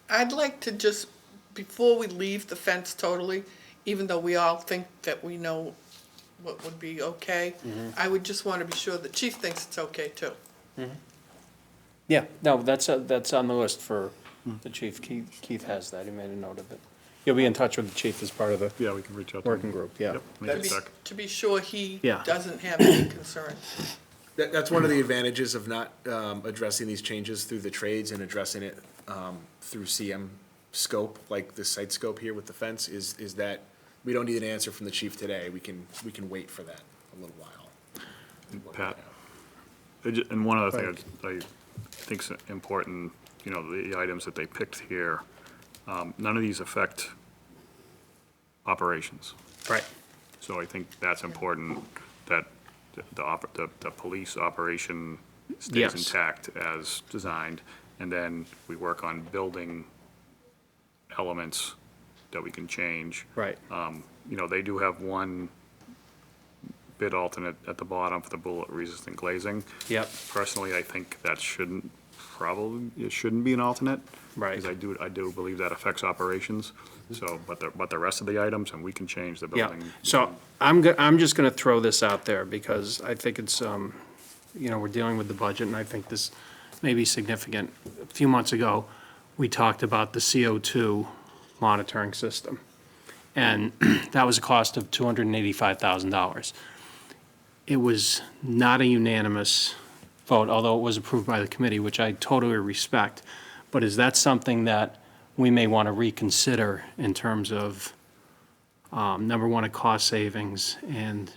[SPEAKER 10] I'd like to just, before we leave the fence totally, even though we all think that we know what would be okay, I would just want to be sure the chief thinks it's okay too.
[SPEAKER 1] Yeah, no, that's on the list for the chief. Keith has that, he made a note of it. You'll be in touch with the chief as part of the
[SPEAKER 7] Yeah, we can reach out to them.
[SPEAKER 1] working group, yeah.
[SPEAKER 7] Yep, make
[SPEAKER 10] To
[SPEAKER 7] it
[SPEAKER 10] be,
[SPEAKER 7] sec.
[SPEAKER 10] to be sure he
[SPEAKER 1] Yeah.
[SPEAKER 10] doesn't have any concerns.
[SPEAKER 4] That's one of the advantages of not addressing these changes through the trades and addressing it through CM scope, like the site scope here with the fence, is that we don't need an answer from the chief today. We can wait for that a little while.
[SPEAKER 7] Pat, and one other thing I think's important, you know, the items that they picked here, none of these affect operations.
[SPEAKER 1] Right.
[SPEAKER 7] So I think that's important, that the police operation stays
[SPEAKER 1] Yes.
[SPEAKER 7] intact as designed, and then we work on building elements that we can change.
[SPEAKER 1] Right.
[SPEAKER 7] You know, they do have one bid alternate at the bottom for the bullet-resistant glazing.
[SPEAKER 1] Yep.
[SPEAKER 7] Personally, I think that it shouldn't be an alternate.
[SPEAKER 1] Right.
[SPEAKER 7] Because I do believe that affects operations, so, but the rest of the items, and we can change the
[SPEAKER 1] Yeah,
[SPEAKER 7] building.
[SPEAKER 1] so I'm just gonna throw this out there because I think it's, you know, we're dealing with the budget and I think this may be significant. A few months ago, we talked about the CO2 monitoring system. And that was a cost of $285,000. It was not a unanimous vote, although it was approved by the committee, which I totally respect. But is that something that we may want to reconsider in terms of, number one, a cost savings and,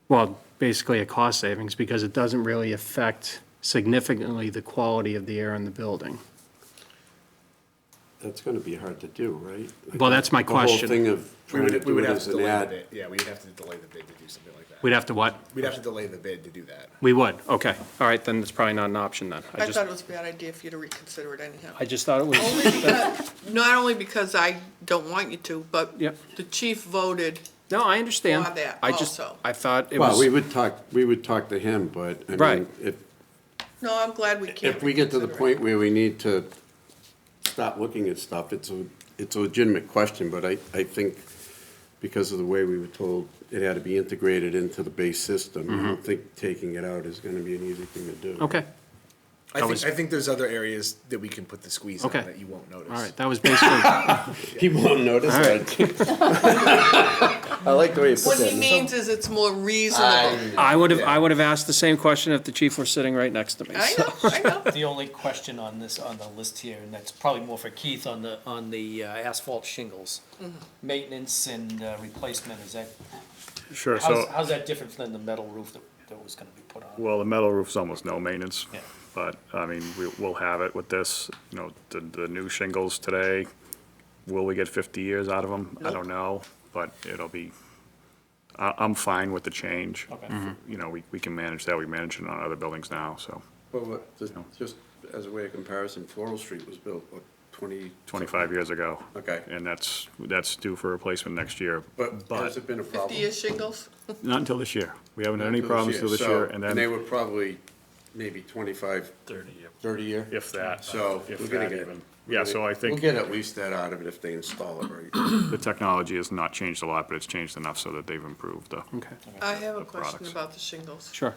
[SPEAKER 1] well, basically a cost savings because it doesn't really affect significantly the quality of the air in the building?
[SPEAKER 9] That's gonna be hard to do, right?
[SPEAKER 1] Well, that's my question.
[SPEAKER 9] The whole thing of
[SPEAKER 4] We
[SPEAKER 9] trying to
[SPEAKER 4] would
[SPEAKER 9] do it
[SPEAKER 4] have
[SPEAKER 9] as
[SPEAKER 4] to
[SPEAKER 9] an
[SPEAKER 4] delay the
[SPEAKER 9] ad.
[SPEAKER 4] bid. Yeah, we'd have to delay the bid to do something like that.
[SPEAKER 1] We'd have to what?
[SPEAKER 4] We'd have to delay the bid to do that.
[SPEAKER 1] We would, okay. All right, then it's probably not an option then.
[SPEAKER 10] I thought it was a bad idea for you to reconsider it anyhow.
[SPEAKER 1] I just thought it was,
[SPEAKER 10] Only because, not only because I don't want you to, but
[SPEAKER 1] Yep.
[SPEAKER 10] the chief voted,
[SPEAKER 1] no, I understand.
[SPEAKER 10] For that
[SPEAKER 1] I just,
[SPEAKER 10] also.
[SPEAKER 1] I thought it
[SPEAKER 9] Well,
[SPEAKER 1] was,
[SPEAKER 9] we would talk to him, but, I
[SPEAKER 1] Right.
[SPEAKER 9] mean,
[SPEAKER 10] no, I'm glad we can't
[SPEAKER 9] if we get to the
[SPEAKER 10] reconsider it.
[SPEAKER 9] point where we need to stop looking at stuff, it's a legitimate question, but I think because of the way we were told it had to be integrated into the base system, I don't think taking it out is gonna be an easy thing to do.
[SPEAKER 1] okay,
[SPEAKER 4] I
[SPEAKER 1] was-
[SPEAKER 4] think there's other areas that we can put the squeeze on
[SPEAKER 1] Okay.
[SPEAKER 4] that you won't notice.
[SPEAKER 1] all right, that was basically,
[SPEAKER 9] People won't notice
[SPEAKER 1] All right.
[SPEAKER 9] that. I like the way you put
[SPEAKER 10] What
[SPEAKER 9] that.
[SPEAKER 10] he means is it's more reasonable.
[SPEAKER 1] I would have asked the same question if the chief were sitting right next to me.
[SPEAKER 10] I
[SPEAKER 1] so-
[SPEAKER 10] know, I know.
[SPEAKER 6] The only question on this, on the list here, and that's probably more for Keith, on the asphalt shingles. Maintenance and replacement, is that,
[SPEAKER 7] Sure, so,
[SPEAKER 6] how's that different than the metal roof that was gonna be put on?
[SPEAKER 7] well, the metal roof's almost no maintenance.
[SPEAKER 6] Yeah.
[SPEAKER 7] But, I mean, we'll have it with this, you know, the new shingles today, will we get 50 years out of them? I don't know, but it'll be, I'm fine with the change.
[SPEAKER 6] Okay.
[SPEAKER 7] You know, we can manage that, we manage it on other buildings now, so,
[SPEAKER 9] Well, just as a way of comparison, Floral Street was built, what,
[SPEAKER 7] 25 years ago.
[SPEAKER 9] Okay.
[SPEAKER 7] And that's due for replacement next year.
[SPEAKER 9] But has it been a problem?
[SPEAKER 10] 50-year shingles?
[SPEAKER 7] Not until this year. We haven't had any
[SPEAKER 9] Until
[SPEAKER 7] problems till this year, and
[SPEAKER 9] they
[SPEAKER 7] then,
[SPEAKER 9] were probably maybe 25,
[SPEAKER 6] 30 year.
[SPEAKER 9] 30 year?
[SPEAKER 7] if that,
[SPEAKER 9] So
[SPEAKER 7] if
[SPEAKER 9] we're gonna
[SPEAKER 7] that
[SPEAKER 9] get
[SPEAKER 7] even. Yeah, so I
[SPEAKER 9] We'll
[SPEAKER 7] think
[SPEAKER 9] get at least that out of it if they install it right.
[SPEAKER 7] the technology has not changed a lot, but it's changed enough so that they've improved the.
[SPEAKER 1] Okay,
[SPEAKER 10] I have a
[SPEAKER 7] The
[SPEAKER 10] question
[SPEAKER 7] products.
[SPEAKER 10] about the shingles.
[SPEAKER 1] sure.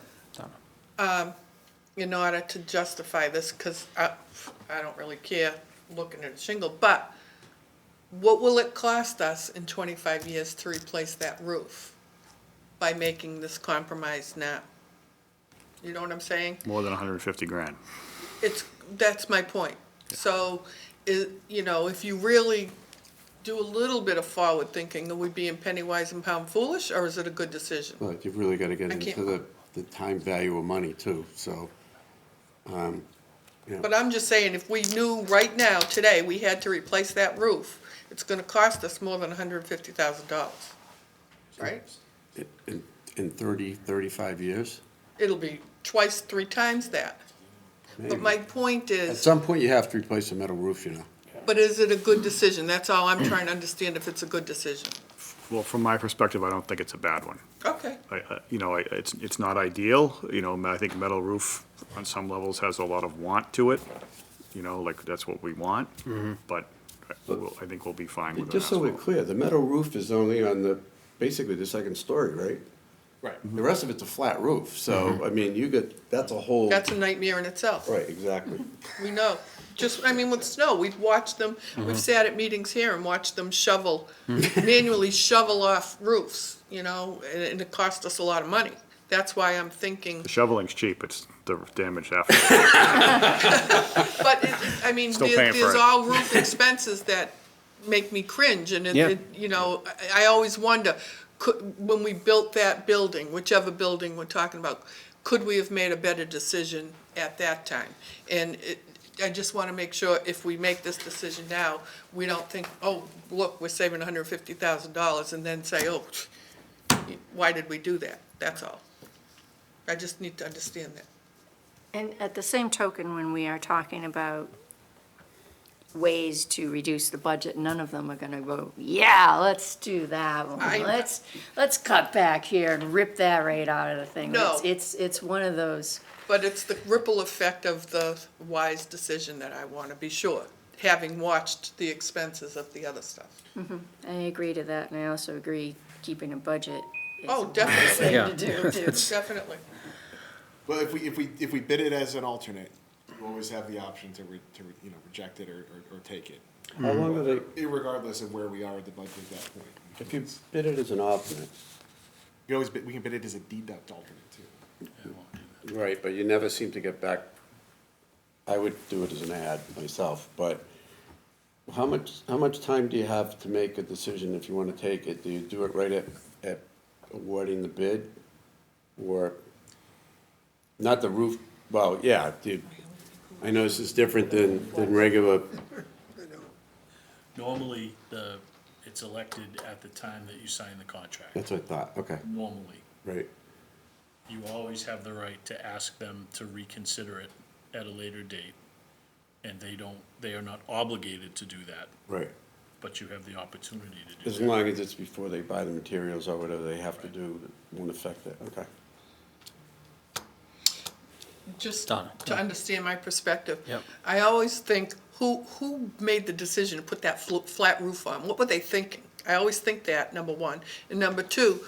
[SPEAKER 1] Donna.
[SPEAKER 10] In order to justify this, because I don't really care looking at a shingle, but what will it cost us in 25 years to replace that roof by making this compromise now? You know what I'm saying?
[SPEAKER 7] More than 150 grand.
[SPEAKER 10] That's my point. So, if you really do a little bit of forward thinking, are we being penny wise and pound foolish, or is it a good decision?
[SPEAKER 9] But you've really gotta get
[SPEAKER 10] I
[SPEAKER 9] into
[SPEAKER 10] can't-
[SPEAKER 9] the time value of money too, so.
[SPEAKER 10] But I'm just saying, if we knew right now, today, we had to replace that roof, it's gonna cost us more than $150,000, right?
[SPEAKER 9] In 30, 35 years?
[SPEAKER 10] It'll be twice, 3 times that. But
[SPEAKER 9] Maybe.
[SPEAKER 10] my point
[SPEAKER 9] At
[SPEAKER 10] is,
[SPEAKER 9] some point, you have to replace a metal roof, you know.
[SPEAKER 10] but is it a good decision? That's all I'm trying to understand, if it's a good decision.
[SPEAKER 7] Well, from my perspective, I don't think it's a bad one.
[SPEAKER 10] Okay,
[SPEAKER 7] It's not ideal, I think metal roof on some levels has a lot of want to it, like that's what we want, but I think we'll be fine with it.
[SPEAKER 9] Just so we're clear, the metal roof is only on basically the second story, right?
[SPEAKER 4] Right.
[SPEAKER 9] The rest of it's a flat roof, so, I mean, that's a whole.
[SPEAKER 10] that's a nightmare in itself.
[SPEAKER 9] Right, exactly.
[SPEAKER 10] We know. With snow, we've watched them, we've sat at meetings here and watched them manually shovel off roofs, and it cost us a lot of money. That's why I'm thinking,
[SPEAKER 7] The shoveling's cheap, it's the damage after.
[SPEAKER 10] but
[SPEAKER 7] Still paying for
[SPEAKER 10] there's
[SPEAKER 7] it.
[SPEAKER 10] all roof expenses that make me cringe, and
[SPEAKER 1] Yeah.
[SPEAKER 10] I always wonder, when we built that building, whichever building we're talking about, could we have made a better decision at that time? And I just want to make sure if we make this decision now, we don't think, oh, look, we're saving $150,000, and then say, oh, why did we do that? That's all. I just need to understand that.
[SPEAKER 3] And at the same token, when we are talking about ways to reduce the budget, none of them are gonna go, yeah, let's do that one. Let's cut back here and rip that right out of the thing.
[SPEAKER 10] No.
[SPEAKER 3] It's one of those,
[SPEAKER 10] But it's the ripple effect of the wise decision that I want to be sure, having watched the expenses of the other stuff.
[SPEAKER 3] I agree to that, and I also agree keeping a budget is
[SPEAKER 10] Oh,
[SPEAKER 3] a wise
[SPEAKER 10] definitely.
[SPEAKER 3] thing
[SPEAKER 1] Yeah.
[SPEAKER 3] to do, too.
[SPEAKER 10] Definitely.
[SPEAKER 4] Well, if we bid it as an alternate, we always have the option to reject it or take it,
[SPEAKER 9] How long are they,
[SPEAKER 4] irregardless of where we are at the budget at that point.
[SPEAKER 9] if you bid it as an alternate,
[SPEAKER 4] We can bid it as a deduct alternate too.
[SPEAKER 9] right, but you never seem to get back, I would do it as an ad myself, but how much time do you have to make a decision if you wanna take it? Do you do it right at awarding the bid? Or, not the roof, well, yeah, I know this is different than regular,
[SPEAKER 5] Normally, it's elected at the time that you sign the contract,
[SPEAKER 9] that's what I thought, okay,
[SPEAKER 5] normally.
[SPEAKER 9] right.
[SPEAKER 5] You always have the right to ask them to reconsider it at a later date. And they are not obligated to do that,
[SPEAKER 9] Right,
[SPEAKER 5] but you have the opportunity to do
[SPEAKER 9] as
[SPEAKER 5] that.
[SPEAKER 9] long as it's before they buy the materials or whatever they have to do, that won't affect it, okay.
[SPEAKER 10] Just
[SPEAKER 1] Donna.
[SPEAKER 10] to understand my perspective.
[SPEAKER 1] Yep.
[SPEAKER 10] I always think, who made the decision to put that flat roof on? What were they thinking? I always think that, number one. And number two,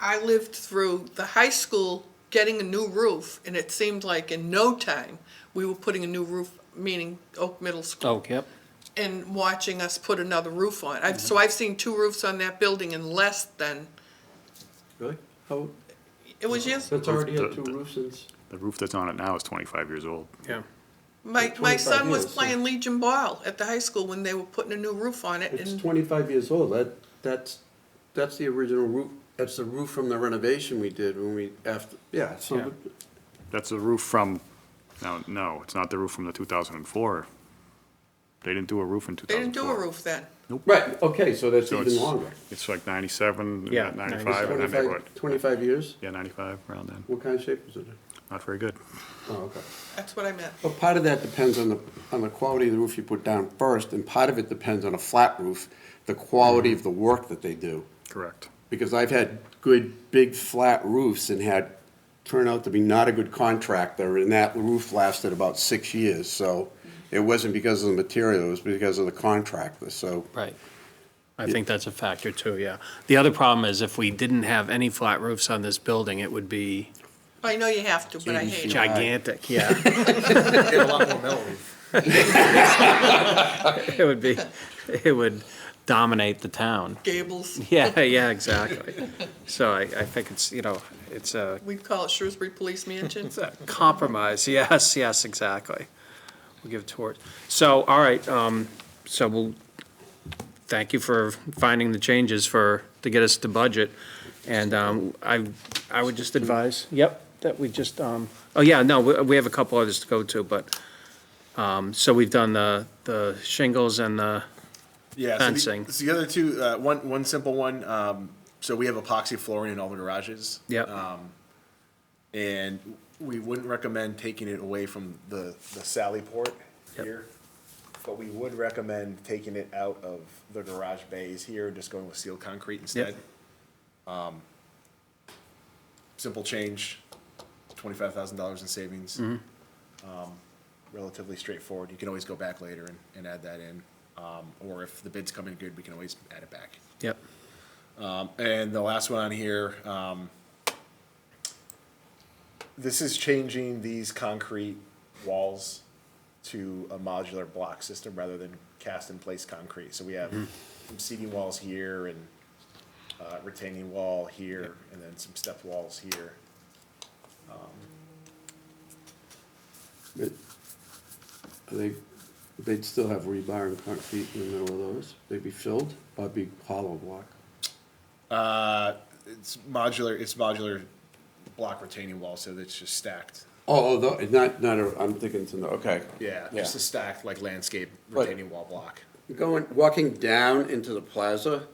[SPEAKER 10] I lived through the high school getting a new roof, and it seemed like in no time, we were putting a new roof, meaning Oak Middle School,
[SPEAKER 1] Oh, yep.
[SPEAKER 10] and watching us put another roof on. So I've seen 2 roofs on that building in less than,
[SPEAKER 9] Really? How,
[SPEAKER 10] it was years.
[SPEAKER 9] that's already had
[SPEAKER 7] The-
[SPEAKER 9] 2 roofs since?
[SPEAKER 7] The roof that's on it now is 25 years old.
[SPEAKER 1] Yeah.
[SPEAKER 10] My
[SPEAKER 9] 25
[SPEAKER 10] son was
[SPEAKER 9] years, so-
[SPEAKER 10] playing Legion Ball at the high school when they were putting a new roof on it,
[SPEAKER 9] It's
[SPEAKER 10] and
[SPEAKER 9] 25 years old, that's the original roof, that's the roof from the renovation we did when we, yeah, so.
[SPEAKER 1] Yeah.
[SPEAKER 7] That's the roof from, no, it's not the roof from the 2004. They didn't do a roof in
[SPEAKER 10] they
[SPEAKER 7] 2004.
[SPEAKER 10] didn't do a roof then.
[SPEAKER 9] Right, okay, so that's
[SPEAKER 7] So
[SPEAKER 9] even
[SPEAKER 7] it's-
[SPEAKER 9] longer.
[SPEAKER 7] It's like 97,
[SPEAKER 1] Yeah,
[SPEAKER 7] 95, in that neighborhood.
[SPEAKER 9] 25 years?
[SPEAKER 7] Yeah, 95, around then.
[SPEAKER 9] What kind of shape was it in?
[SPEAKER 7] Not very good.
[SPEAKER 9] Oh, okay.
[SPEAKER 10] That's what I meant.
[SPEAKER 9] But part of that depends on the quality of the roof you put down first, and part of it depends on a flat roof, the quality of the work that they do.
[SPEAKER 7] Correct.
[SPEAKER 9] Because I've had good, big, flat roofs and turned out to be not a good contractor, and that roof lasted about 6 years, so it wasn't because of the material, it was because of the contractor, so.
[SPEAKER 1] Right. I think that's a factor too, yeah. The other problem is if we didn't have any flat roofs on this building, it would be
[SPEAKER 10] I know you have to, but I
[SPEAKER 9] 80
[SPEAKER 10] hate
[SPEAKER 9] feet
[SPEAKER 10] it.
[SPEAKER 1] gigantic, yeah.
[SPEAKER 4] They have a lot more metal roof.
[SPEAKER 1] It would dominate the town.
[SPEAKER 10] Gables,
[SPEAKER 1] Yeah, yeah, exactly. So I think it's, it's a
[SPEAKER 10] we'd call it Shrewsbury Police Mansion.
[SPEAKER 1] It's a compromise, yes, yes, exactly. We'll give it toward, so, all right, so we'll, thank you for finding the changes to get us to budget. And, I would just advise, yep, that we just, oh, yeah, no, we have a couple others to go to, but, so we've done the shingles and the,
[SPEAKER 4] Yeah,
[SPEAKER 1] Fencing.
[SPEAKER 4] So the other two, one simple one, so we have epoxy flooring in all the garages.
[SPEAKER 1] yep,
[SPEAKER 4] And we wouldn't recommend taking it away from the Sally port
[SPEAKER 1] Yep.
[SPEAKER 4] here. But we would recommend taking it out of the garage bays here, and just going with sealed concrete instead. Simple change, $25,000 in savings. Relatively straightforward. You can always go back later and add that in. Or if the bids come in good, we can always add it back.
[SPEAKER 1] yep,
[SPEAKER 4] And the last one on here, this is changing these concrete walls to a modular block system rather than cast-in-place concrete. So we have some seating walls here and retaining wall here, and then some stepped walls here.
[SPEAKER 9] They'd still have rebar and concrete in the middle of those, they'd be filled, or be hollow block.
[SPEAKER 4] It's modular block retaining wall, so it's just stacked.
[SPEAKER 9] I'm thinking okay.
[SPEAKER 4] Yeah,
[SPEAKER 9] Yeah.
[SPEAKER 4] just a stacked, like, landscape
[SPEAKER 9] But-
[SPEAKER 4] retaining wall block.
[SPEAKER 9] Walking down into the plaza,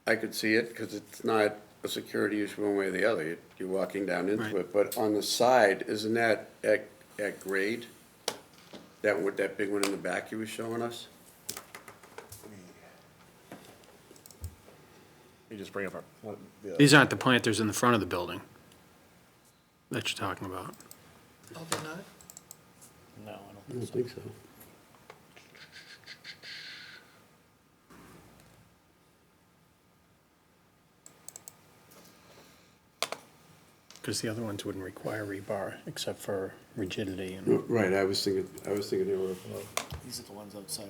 [SPEAKER 9] I could see it, because it's not a security issue one way or the other, you're walking down into
[SPEAKER 1] Right.
[SPEAKER 9] it, but on the side, isn't that at grade? That big one in the back you were showing us?
[SPEAKER 4] You just bring up
[SPEAKER 1] these aren't the planters in the front of the building that you're talking about.
[SPEAKER 10] Oh, they're not?
[SPEAKER 6] No, I don't
[SPEAKER 9] I
[SPEAKER 6] think
[SPEAKER 9] don't
[SPEAKER 6] so.
[SPEAKER 9] think so.
[SPEAKER 1] Because the other ones wouldn't require rebar, except for rigidity and,
[SPEAKER 9] Right, I was thinking they were above
[SPEAKER 6] These are the ones outside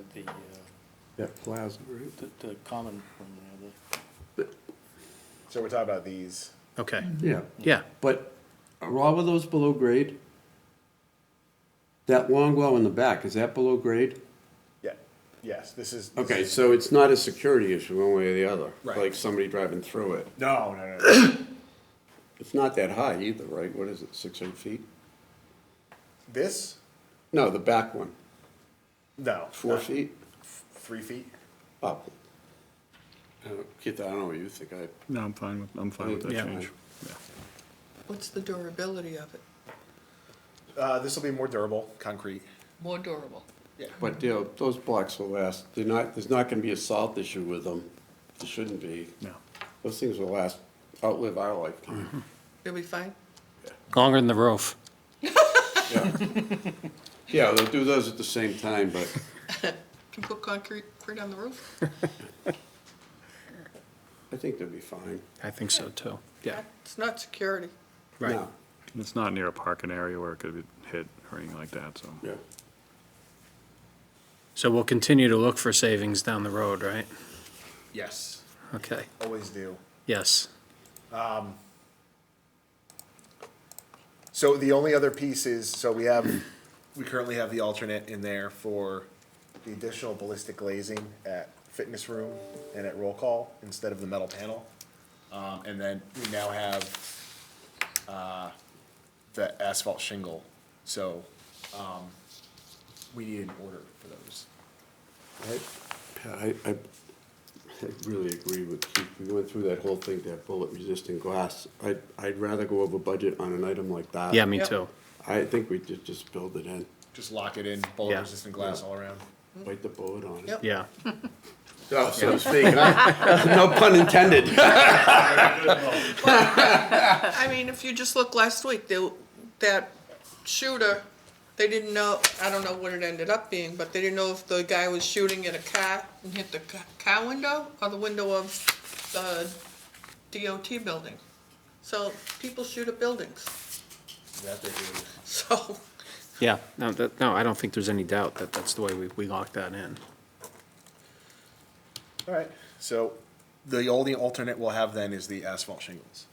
[SPEAKER 9] that plaza, right?
[SPEAKER 6] the common room there,
[SPEAKER 4] So we're talking about these.
[SPEAKER 1] okay,
[SPEAKER 9] Yeah,
[SPEAKER 1] yeah,
[SPEAKER 9] but are all of those below grade? That long well in the back, is that below grade?
[SPEAKER 4] Yeah, yes, this is.
[SPEAKER 9] Okay, so it's not a security issue one way or the other?
[SPEAKER 4] Right.
[SPEAKER 9] Like somebody driving through it?
[SPEAKER 4] No, no, no, no.
[SPEAKER 9] It's not that high either, right? What is it, 6 or 8 feet?
[SPEAKER 4] This?
[SPEAKER 9] No, the back one,
[SPEAKER 4] No.
[SPEAKER 9] 4
[SPEAKER 4] not-
[SPEAKER 9] feet?
[SPEAKER 4] 3 feet?
[SPEAKER 9] Oh. Keith, I don't know what you think,
[SPEAKER 7] No, I'm fine with that
[SPEAKER 1] Yeah.
[SPEAKER 7] change.
[SPEAKER 10] What's the durability of it?
[SPEAKER 4] This will be more durable, concrete.
[SPEAKER 10] More durable.
[SPEAKER 9] but, those blocks will last, there's not gonna be a salt issue with them, there shouldn't be.
[SPEAKER 7] No.
[SPEAKER 9] Those things will outlive our lifetime.
[SPEAKER 10] You'll be fine?
[SPEAKER 1] longer than the roof.
[SPEAKER 9] Yeah. Yeah, they'll do those at the same time, but,
[SPEAKER 10] Can you put concrete on the roof?
[SPEAKER 9] I think they'll be fine.
[SPEAKER 1] I think so too, yeah,
[SPEAKER 10] It's not security.
[SPEAKER 1] right.
[SPEAKER 9] No,
[SPEAKER 7] It's not near a parking area where it could be hit or anything like that, so.
[SPEAKER 9] yeah.
[SPEAKER 1] So we'll continue to look for savings down the road, right?
[SPEAKER 4] Yes,
[SPEAKER 1] Okay,
[SPEAKER 4] always do.
[SPEAKER 1] yes,
[SPEAKER 4] So the only other piece is, so we currently have the alternate in there for the additional ballistic glazing at fitness room and at roll call instead of the metal panel. And then we now have, the asphalt shingle, so, we need an order for those.
[SPEAKER 9] I really agree with Keith. We went through that whole thing, that bullet-resistant glass. I'd rather go over budget on an item like that.
[SPEAKER 1] yeah, me
[SPEAKER 10] Yep.
[SPEAKER 1] too.
[SPEAKER 9] I think we just build it in,
[SPEAKER 4] Just lock it in, bullet-resistant glass all around.
[SPEAKER 9] bite the bullet on it.
[SPEAKER 10] Yep.
[SPEAKER 1] Yeah,
[SPEAKER 9] Oh, so to speak, huh? No pun intended.
[SPEAKER 10] I mean, if you just look last week, that shooter they didn't know, I don't know what it ended up being, but they didn't know if the guy was shooting at a car and hit the car window or the window of the DOT building. So people shoot at buildings,
[SPEAKER 4] That they do.
[SPEAKER 10] so,
[SPEAKER 1] Yeah, no, I don't think there's any doubt that that's the way we lock that in.
[SPEAKER 4] All right, so the only alternate we'll have then is the asphalt shingles.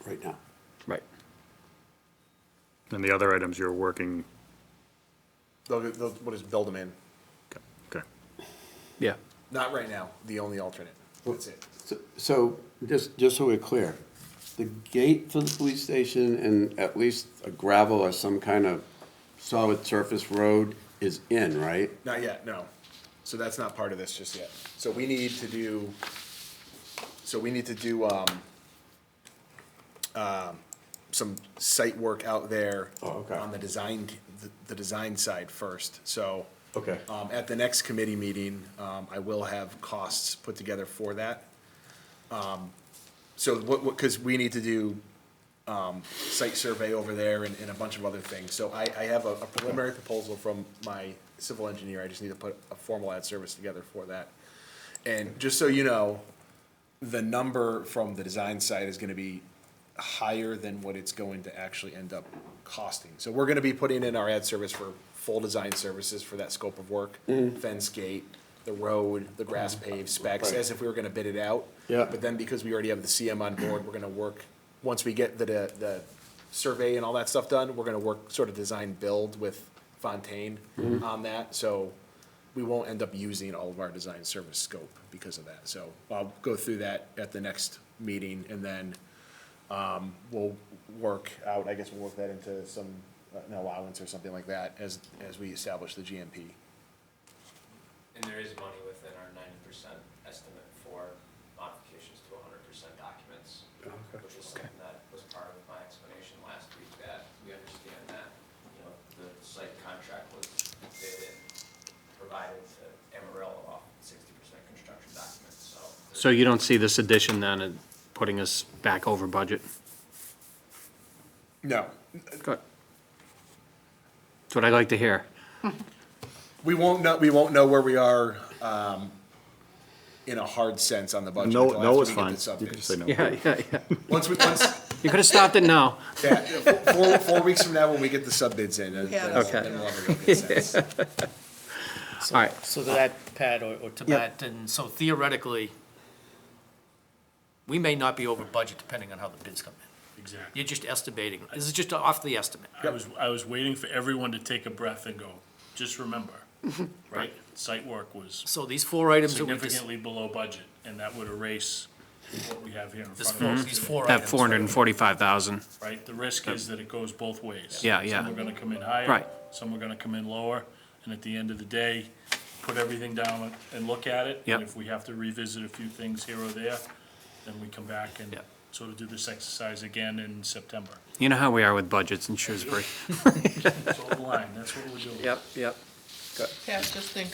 [SPEAKER 9] Right now.
[SPEAKER 1] Right.
[SPEAKER 7] And the other items you're working,
[SPEAKER 4] What is build them in?
[SPEAKER 7] okay.
[SPEAKER 1] Yeah.
[SPEAKER 4] Not right now, the only alternate. That's it.
[SPEAKER 9] So, just so we're clear, the gate for the police station and at least a gravel or some kind of solid surface road is in, right?
[SPEAKER 4] Not yet, no. So that's not part of this just yet. So we need to do, some site work out there.
[SPEAKER 9] Oh, okay.
[SPEAKER 4] On the design side first, so.
[SPEAKER 9] Okay.
[SPEAKER 4] At the next committee meeting, I will have costs put together for that. So cause we need to do, site survey over there and a bunch of other things. So I have a preliminary proposal from my civil engineer, I just need to put a formal ad service together for that. And just so you know, the number from the design side is gonna be higher than what it's going to actually end up costing. So we're gonna be putting in our ad service for full design services for that scope of work. Fence gate, the road, the grass paved specs,
[SPEAKER 9] Right.
[SPEAKER 4] as if we were gonna bid it out.
[SPEAKER 9] Yeah.
[SPEAKER 4] But then because we already have the CM on board, we're gonna work, once we get the survey and all that stuff done, we're gonna work sort of design build with Fontaine on that. So we won't end up using all of our design service scope because of that. So I'll go through that at the next meeting, and then we'll work out, I guess we'll work that into some, an allowance or something like that as we establish the GMP.
[SPEAKER 11] And there is money within our 90% estimate for modifications to 100% documents, which is something that was part of my explanation last week, that we understand that, you know, the site contract was bid and provided to Amarillo off 60% construction documents, so.
[SPEAKER 1] So you don't see this addition then putting us back over budget?
[SPEAKER 4] No,
[SPEAKER 1] Good. That's what I like to hear.
[SPEAKER 4] we won't know where we are, in a hard sense on the budget.
[SPEAKER 7] No,
[SPEAKER 4] until
[SPEAKER 7] no
[SPEAKER 4] after
[SPEAKER 7] is
[SPEAKER 4] we get
[SPEAKER 7] fine.
[SPEAKER 4] the sub
[SPEAKER 7] You can
[SPEAKER 4] bids.
[SPEAKER 7] just say no.
[SPEAKER 1] Yeah.
[SPEAKER 4] Once,
[SPEAKER 1] You could have stopped it now.
[SPEAKER 4] yeah, 4 weeks from now, when we get the sub bids in, then
[SPEAKER 10] Yeah.
[SPEAKER 4] then
[SPEAKER 1] Okay.
[SPEAKER 4] we'll have a real good sense.
[SPEAKER 6] So-
[SPEAKER 1] All right.
[SPEAKER 6] So to that, Pat, or to that, and so theoretically, we may not be over budget depending on how the bids come in.
[SPEAKER 5] Exactly.
[SPEAKER 6] You're just estimating, this is just off the estimate.
[SPEAKER 5] I was waiting for everyone to take a breath and go, just remember, right? Site work was
[SPEAKER 6] So these four items that we just,
[SPEAKER 5] significantly below budget, and that would erase what we have here in
[SPEAKER 6] this
[SPEAKER 5] front of us.
[SPEAKER 6] these four
[SPEAKER 1] That
[SPEAKER 6] items.
[SPEAKER 1] 445,000.
[SPEAKER 5] Right, the risk is that it goes both ways.
[SPEAKER 1] Yeah, yeah.
[SPEAKER 5] Some are gonna come in higher.
[SPEAKER 1] Right.
[SPEAKER 5] Some are gonna come in lower, and at the end of the day, put everything down and look at it.
[SPEAKER 1] Yep.
[SPEAKER 5] And if we have to revisit a few things here or there, then we come back and
[SPEAKER 6] Yep.
[SPEAKER 5] sort of do this exercise again in September.
[SPEAKER 1] You know how we are with budgets in Shrewsbury.
[SPEAKER 5] It's all the line, that's what we're doing.
[SPEAKER 1] Yep.
[SPEAKER 10] yeah, just think,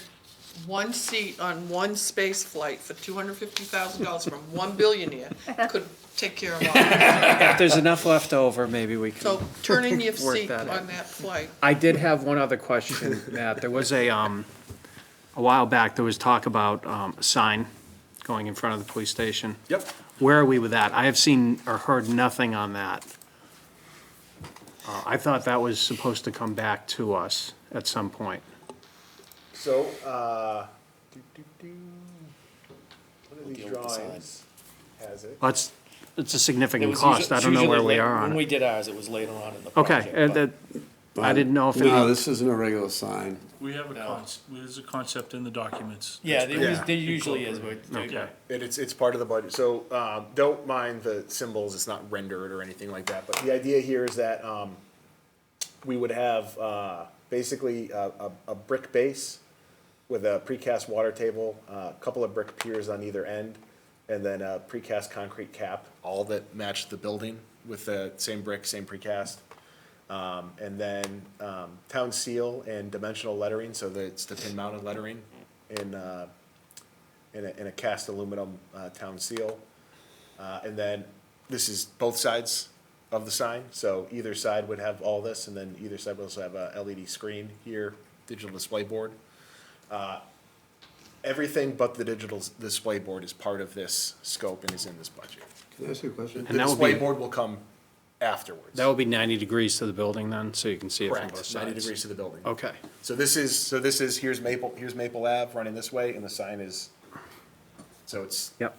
[SPEAKER 10] one seat on one space flight for $250,000 from one billionaire could take care of all that.
[SPEAKER 1] If there's enough left over, maybe we can.
[SPEAKER 10] So turn in your
[SPEAKER 1] Work
[SPEAKER 10] seat
[SPEAKER 1] that out.
[SPEAKER 10] on that flight.
[SPEAKER 1] I did have one other question, Matt. There was a while back, there was talk about a sign going in front of the police station.
[SPEAKER 4] Yep.
[SPEAKER 1] Where are we with that? I have seen or heard nothing on that. I thought that was supposed to come back to us at some point.
[SPEAKER 4] So, one of these
[SPEAKER 6] Deal with the
[SPEAKER 4] drawings has it.
[SPEAKER 1] It's a
[SPEAKER 6] It
[SPEAKER 1] significant
[SPEAKER 6] was
[SPEAKER 1] cost. I
[SPEAKER 6] usu-
[SPEAKER 1] don't know where
[SPEAKER 6] usually
[SPEAKER 1] we
[SPEAKER 6] la-
[SPEAKER 1] are on
[SPEAKER 6] When
[SPEAKER 1] it.
[SPEAKER 6] we did ours, it was later on in the project.
[SPEAKER 1] Okay,
[SPEAKER 6] but-
[SPEAKER 1] I didn't know if
[SPEAKER 9] No,
[SPEAKER 1] it,
[SPEAKER 9] this isn't a regular sign.
[SPEAKER 5] We have there's a concept in the documents.
[SPEAKER 6] Yeah,
[SPEAKER 5] that's
[SPEAKER 6] there
[SPEAKER 5] been
[SPEAKER 6] there usually is,
[SPEAKER 5] incorporated.
[SPEAKER 6] but.
[SPEAKER 1] Okay.
[SPEAKER 4] And it's part of the budget, so, don't mind the symbols, it's not rendered or anything like that, but the idea here is that, we would have, basically a brick base with a precast water table, a couple of brick piers on either end, and then a precast concrete cap, all that match the building with the same brick, same precast. And then, town seal and dimensional lettering, so that it's the pin mounted lettering in a cast aluminum, town seal. And then this is both sides of the sign, so either side would have all this, and then either side would also have a LED screen here, digital display board. Everything but the digital display board is part of this scope and is in this budget.
[SPEAKER 9] Can I ask you a question?
[SPEAKER 4] The
[SPEAKER 1] And that would
[SPEAKER 4] display
[SPEAKER 1] be-
[SPEAKER 4] board will come afterwards.
[SPEAKER 1] That will be 90 degrees to the building then, so you can see it from both
[SPEAKER 4] Correct,
[SPEAKER 1] sides?
[SPEAKER 4] 90 degrees to the building.
[SPEAKER 1] Okay,
[SPEAKER 4] So this is, here's Maple Ave running this way, and the sign is, so it's
[SPEAKER 1] yep.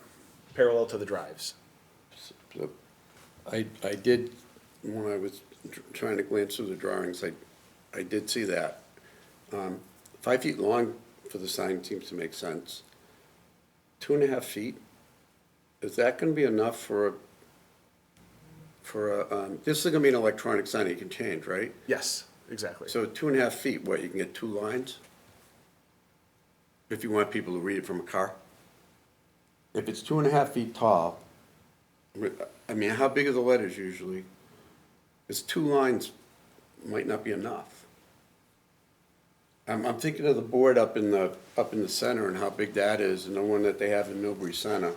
[SPEAKER 4] parallel to the drives.
[SPEAKER 9] So, I did, when I was trying to glance through the drawings, I did see that. 5 feet long for the sign seems to make sense. 2.5 feet, is that gonna be enough for this is gonna be an electronic sign you can change, right?
[SPEAKER 4] Yes, exactly.
[SPEAKER 9] So 2.5 feet, what, you can get 2 lines? If you want people to read it from a car? If it's 2.5 feet tall, I mean, how big are the letters usually? It's 2 lines might not be enough. I'm thinking of the board up in the center and how big that is, and the one that they have in Millbury Center.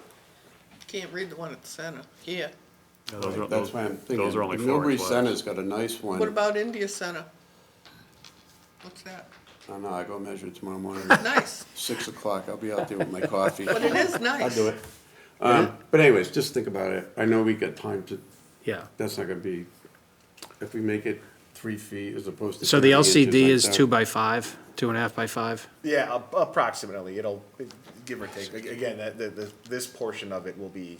[SPEAKER 10] Can't read the one at the center, here.
[SPEAKER 7] Yeah, those are-
[SPEAKER 9] That's why I'm thinking.
[SPEAKER 7] Those are only
[SPEAKER 9] the
[SPEAKER 7] 4
[SPEAKER 9] Millbury
[SPEAKER 7] inch
[SPEAKER 9] Center's
[SPEAKER 7] letters.
[SPEAKER 9] got a nice one.
[SPEAKER 10] What about India Center? What's that?
[SPEAKER 9] I don't know, I go measure it tomorrow morning,
[SPEAKER 10] Nice,
[SPEAKER 9] 6 o'clock, I'll be out there with my coffee.
[SPEAKER 10] but it is
[SPEAKER 9] I'll
[SPEAKER 10] nice.
[SPEAKER 9] do it. But anyways, just think about it. I know we got time to,
[SPEAKER 1] Yeah.
[SPEAKER 9] that's not gonna be, if we make it 3 feet as opposed to.
[SPEAKER 1] So the
[SPEAKER 9] 30 inches
[SPEAKER 1] LCD
[SPEAKER 9] like
[SPEAKER 1] is
[SPEAKER 9] that.
[SPEAKER 1] 2 by 5, 2.5 by 5?
[SPEAKER 4] Yeah, approximately, it'll, give or take. Again, this portion of it will be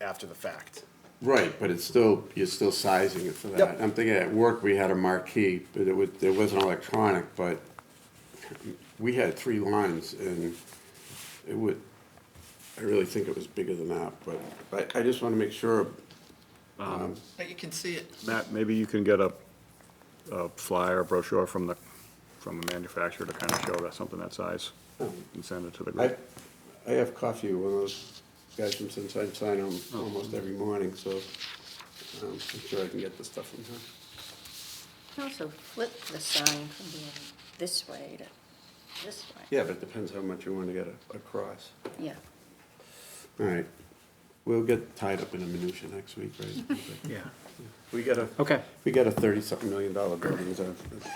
[SPEAKER 4] after the fact.
[SPEAKER 9] Right, but it's still, you're still sizing it for that.
[SPEAKER 4] Yep.
[SPEAKER 9] I'm thinking at work, we had a marquee, but it wasn't electronic, but we had 3 lines and it would, I really think it was bigger than that, but I just wanna make sure,
[SPEAKER 10] But you can see it.
[SPEAKER 7] Matt, maybe you can get a flyer, brochure from the manufacturer to kind of show that something that size and send it to the group.
[SPEAKER 9] I have coffee with one of those guys from Sunshine Sign almost every morning, so I'm sure I can get the stuff from him.
[SPEAKER 3] You can also flip the sign from being this way to this way.
[SPEAKER 9] Yeah, but it depends how much you want to get across.
[SPEAKER 3] Yeah.
[SPEAKER 9] All right, we'll get tied up in a minutia next week, right?
[SPEAKER 1] Yeah.
[SPEAKER 9] We got
[SPEAKER 1] Okay.
[SPEAKER 9] a $30-something million building, so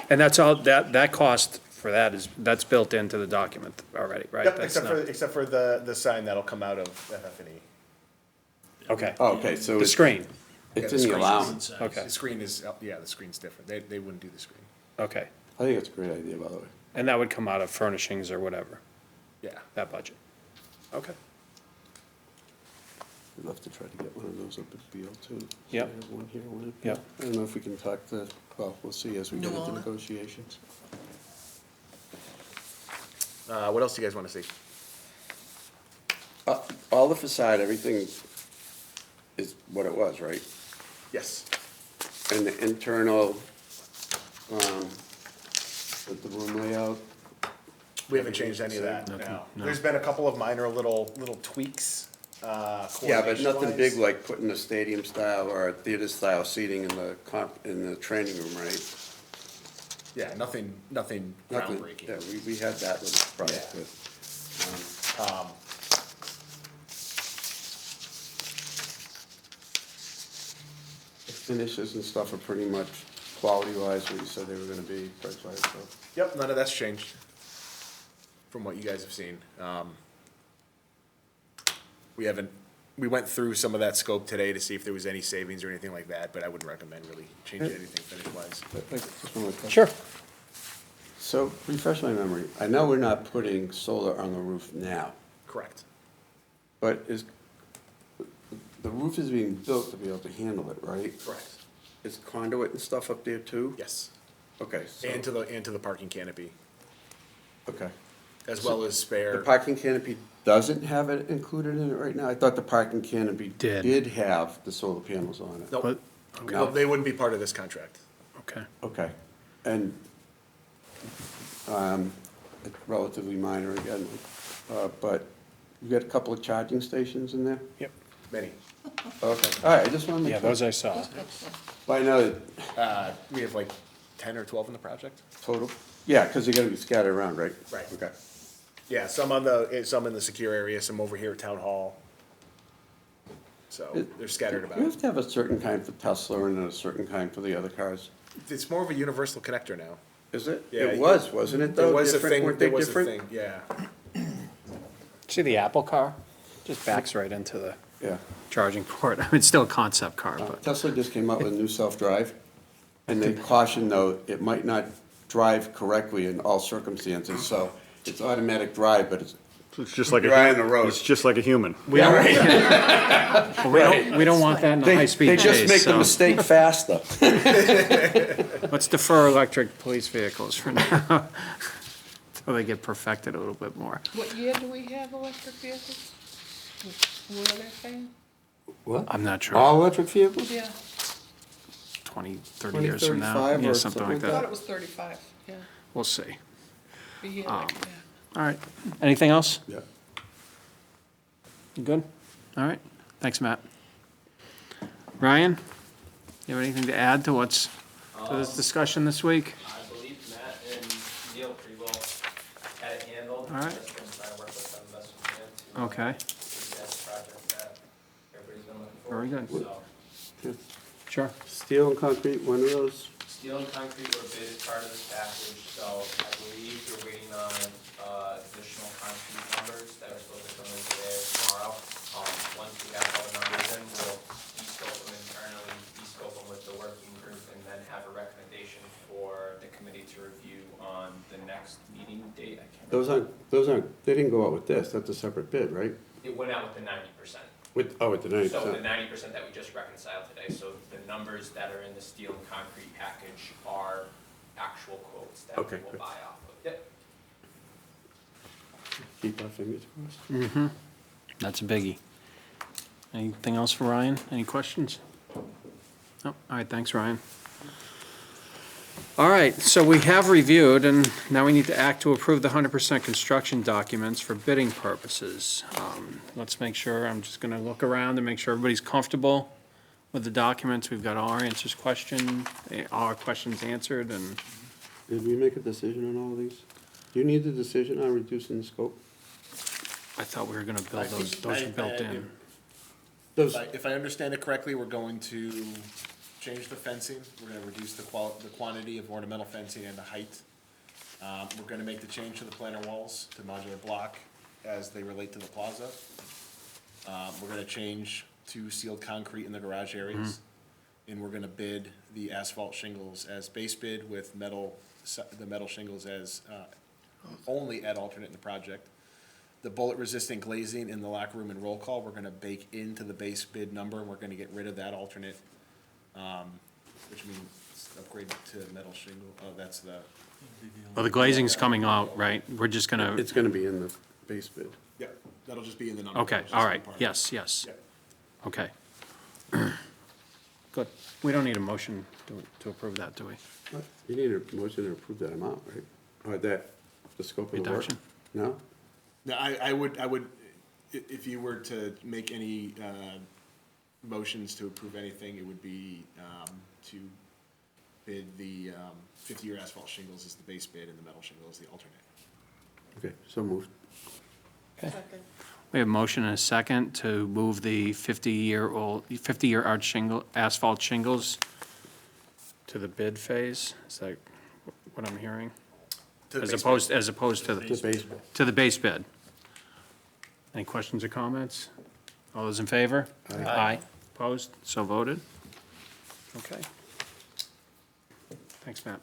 [SPEAKER 1] And that's all, that cost for that that's built into the document already, right?
[SPEAKER 4] Yep,
[SPEAKER 1] That's
[SPEAKER 4] except for the sign that'll come out of FF&E.
[SPEAKER 1] Okay,
[SPEAKER 9] Oh, okay, so
[SPEAKER 1] the
[SPEAKER 9] it's,
[SPEAKER 1] screen,
[SPEAKER 9] it's
[SPEAKER 4] Yeah,
[SPEAKER 9] in
[SPEAKER 4] the
[SPEAKER 9] the
[SPEAKER 4] screen.
[SPEAKER 9] allowance.
[SPEAKER 1] okay,
[SPEAKER 4] The screen is, yeah, the screen's different. They wouldn't do the screen.
[SPEAKER 1] okay.
[SPEAKER 9] I think it's a great idea, by the way.
[SPEAKER 1] And that would come out of furnishings or whatever,
[SPEAKER 4] Yeah.
[SPEAKER 1] that budget. Okay.
[SPEAKER 9] We'd love to try to get one of those up at Beal too. So
[SPEAKER 1] Yep.
[SPEAKER 9] we have one here, one.
[SPEAKER 1] Yep.
[SPEAKER 9] I don't know if we can talk to, well, we'll see as we get
[SPEAKER 10] New
[SPEAKER 9] into
[SPEAKER 10] owner.
[SPEAKER 9] negotiations.
[SPEAKER 4] What else do you guys want to see?
[SPEAKER 9] All the facade, everything is what it was, right?
[SPEAKER 4] Yes.
[SPEAKER 9] And the internal, with the room layout,
[SPEAKER 4] We haven't changed any of that, no. There's been a couple of minor little tweaks,
[SPEAKER 9] yeah, but nothing
[SPEAKER 4] coordination-wise.
[SPEAKER 9] big like putting a stadium style or a theater style seating in the training room, right?
[SPEAKER 4] Yeah, nothing
[SPEAKER 9] Nothing-
[SPEAKER 4] groundbreaking.
[SPEAKER 9] Yeah, we had that little project,
[SPEAKER 4] Yeah.
[SPEAKER 9] but, the finishes and stuff are pretty much quality-wise what you said they were gonna be, price-wise, so.
[SPEAKER 4] Yep, none of that's changed from what you guys have seen. We went through some of that scope today to see if there was any savings or anything like that, but I wouldn't recommend really changing anything finish-wise.
[SPEAKER 9] Just one more question.
[SPEAKER 1] Sure.
[SPEAKER 9] So, refresh my memory, I know we're not putting solar on the roof now,
[SPEAKER 4] Correct.
[SPEAKER 9] but the roof is being built to be able to handle it, right?
[SPEAKER 4] Correct.
[SPEAKER 9] Is conduit and stuff up there too?
[SPEAKER 4] Yes.
[SPEAKER 9] Okay, so,
[SPEAKER 4] And to the parking canopy,
[SPEAKER 9] okay.
[SPEAKER 4] as well as
[SPEAKER 9] The
[SPEAKER 4] spare.
[SPEAKER 9] parking canopy doesn't have it included in it right now? I thought the parking canopy
[SPEAKER 1] Did.
[SPEAKER 9] did have the solar panels on it.
[SPEAKER 4] Nope.
[SPEAKER 1] What?
[SPEAKER 4] No, they wouldn't be part of this contract.
[SPEAKER 1] Okay.
[SPEAKER 9] Okay, and, it's relatively minor again, but you got a couple of charging stations in there?
[SPEAKER 1] Yep.
[SPEAKER 4] Many.
[SPEAKER 9] Okay, all right, I just wanna make
[SPEAKER 1] Yeah,
[SPEAKER 9] sure.
[SPEAKER 1] those I saw.
[SPEAKER 9] But I know that
[SPEAKER 4] We have like 10 or 12 in the project.
[SPEAKER 9] total, yeah, cause they're gonna be scattered around, right?
[SPEAKER 4] Right.
[SPEAKER 9] Okay,
[SPEAKER 4] Yeah, some in the secure area, some over here at Town Hall. so they're scattered
[SPEAKER 9] You
[SPEAKER 4] about.
[SPEAKER 9] have to have a certain kind for Tesla and a certain kind for the other cars.
[SPEAKER 4] It's more of a universal connector now.
[SPEAKER 9] Is it?
[SPEAKER 4] Yeah,
[SPEAKER 9] It was, wasn't it
[SPEAKER 4] There
[SPEAKER 9] though?
[SPEAKER 4] was a
[SPEAKER 9] Different-
[SPEAKER 4] thing,
[SPEAKER 9] weren't
[SPEAKER 4] there
[SPEAKER 9] they
[SPEAKER 4] was a
[SPEAKER 9] different?
[SPEAKER 4] thing, yeah.
[SPEAKER 1] See the Apple car? Just backs right into the
[SPEAKER 9] Yeah.
[SPEAKER 1] charging port. I mean, it's still a concept car, but,
[SPEAKER 9] Tesla just came out with a new self-drive, and they caution though, it might not drive correctly in all circumstances, so it's automatic drive, but it's
[SPEAKER 7] It's just like a.
[SPEAKER 9] You're on the road.
[SPEAKER 7] It's just like a human.
[SPEAKER 1] we don't want that in a
[SPEAKER 9] They
[SPEAKER 1] high-speed
[SPEAKER 9] just make
[SPEAKER 1] chase,
[SPEAKER 9] the
[SPEAKER 1] so
[SPEAKER 9] mistake faster.
[SPEAKER 1] let's defer electric police vehicles for now. Till they get perfected a little bit more.
[SPEAKER 10] What year do we have electric vehicles? What are they saying?
[SPEAKER 9] What?
[SPEAKER 1] I'm not sure,
[SPEAKER 9] All electric vehicles?
[SPEAKER 10] Yeah,
[SPEAKER 1] 20, 30 years from now,
[SPEAKER 9] 2035
[SPEAKER 1] yeah,
[SPEAKER 9] or
[SPEAKER 1] something like
[SPEAKER 10] I thought
[SPEAKER 1] that.
[SPEAKER 10] it was 35, yeah.
[SPEAKER 1] We'll see.
[SPEAKER 10] Be here
[SPEAKER 1] Um,
[SPEAKER 10] like that.
[SPEAKER 1] All right, anything else?
[SPEAKER 9] Yeah.
[SPEAKER 1] You good? All right, thanks, Matt. Ryan, you have anything to add to what's, to this discussion this week?
[SPEAKER 11] I believe Matt and Neil pretty well had it handled.
[SPEAKER 1] All right.
[SPEAKER 11] Just been trying to work with them best we can to.
[SPEAKER 1] Okay,
[SPEAKER 11] Get the project that everybody's been looking for.
[SPEAKER 1] very good.
[SPEAKER 11] So,
[SPEAKER 1] Sure.
[SPEAKER 9] Steel and concrete, one of those?
[SPEAKER 11] steel and concrete were bid as part of this package, so I believe we're waiting on, additional concrete numbers that are supposed to come in today or tomorrow. Once we have all the numbers in, we'll de-scope them internally, de-scope them with the working group, and then have a recommendation for the committee to review on the next meeting date. I can't remember.
[SPEAKER 9] Those aren't, they didn't go out with this, that's a separate bid, right?
[SPEAKER 11] It went out with the 90%.
[SPEAKER 9] With the 90%.
[SPEAKER 11] So the 90% that we just reconciled today, so the numbers that are in the steel and concrete package are actual quotes that we
[SPEAKER 9] Okay,
[SPEAKER 11] will
[SPEAKER 9] good.
[SPEAKER 11] buy off of. Yep.
[SPEAKER 9] Keep our fingers crossed.
[SPEAKER 1] Mm-hmm. That's a biggie. Anything else for Ryan? Any questions? No, all right, thanks, Ryan. All right, so we have reviewed, and now we need to act to approve the 100% construction documents for bidding purposes. Let's make sure, I'm just gonna look around and make sure everybody's comfortable with the documents. We've got all our all our questions answered, and
[SPEAKER 9] Did we make a decision on all of these? Do you need the decision on reducing the scope?
[SPEAKER 1] I thought we were gonna build
[SPEAKER 4] I
[SPEAKER 1] those,
[SPEAKER 4] think
[SPEAKER 1] those are built in.
[SPEAKER 9] Those,
[SPEAKER 4] If I understand it correctly, we're going to change the fencing, we're gonna reduce the quantity of ornamental fencing and the height. We're gonna make the change to the planter walls to modular block as they relate to the plaza. We're gonna change to sealed concrete in the garage areas. And we're gonna bid the asphalt shingles as base bid with the metal shingles as, only at alternate in the project. The bullet-resistant glazing in the locker room and roll call, we're gonna bake into the base bid number, and we're gonna get rid of that alternate, which means upgrade to metal shingle, that's the,
[SPEAKER 1] Well, the glazing's coming out, right? We're just gonna,
[SPEAKER 9] it's gonna be in the base bid.
[SPEAKER 4] yeah, that'll just be in the number.
[SPEAKER 1] okay,
[SPEAKER 4] It'll just
[SPEAKER 1] all
[SPEAKER 4] be
[SPEAKER 1] right,
[SPEAKER 4] part of it.
[SPEAKER 1] yes, yes,
[SPEAKER 4] Yeah.
[SPEAKER 1] okay. Good. We don't need a motion to approve that, do we?
[SPEAKER 9] You need a motion to approve that amount, right? Or that, the scope of the work?
[SPEAKER 1] Reduction?
[SPEAKER 9] No?
[SPEAKER 4] No, I would, if you were to make any, motions to approve anything, it would be, to bid the, 50-year asphalt shingles as the base bid and the metal shingle as the alternate.
[SPEAKER 9] Okay, so moved.
[SPEAKER 10] Second.
[SPEAKER 1] We have a motion and a second to move the 50-year arch shingle, asphalt shingles to the bid phase. Is that what I'm hearing?
[SPEAKER 4] To the
[SPEAKER 1] As
[SPEAKER 4] base
[SPEAKER 1] opposed to
[SPEAKER 9] The
[SPEAKER 1] the,
[SPEAKER 9] base bid.
[SPEAKER 1] to the base bid. Any questions or comments? All those in favor? Aye. Opposed? So voted. Okay. Thanks, Matt.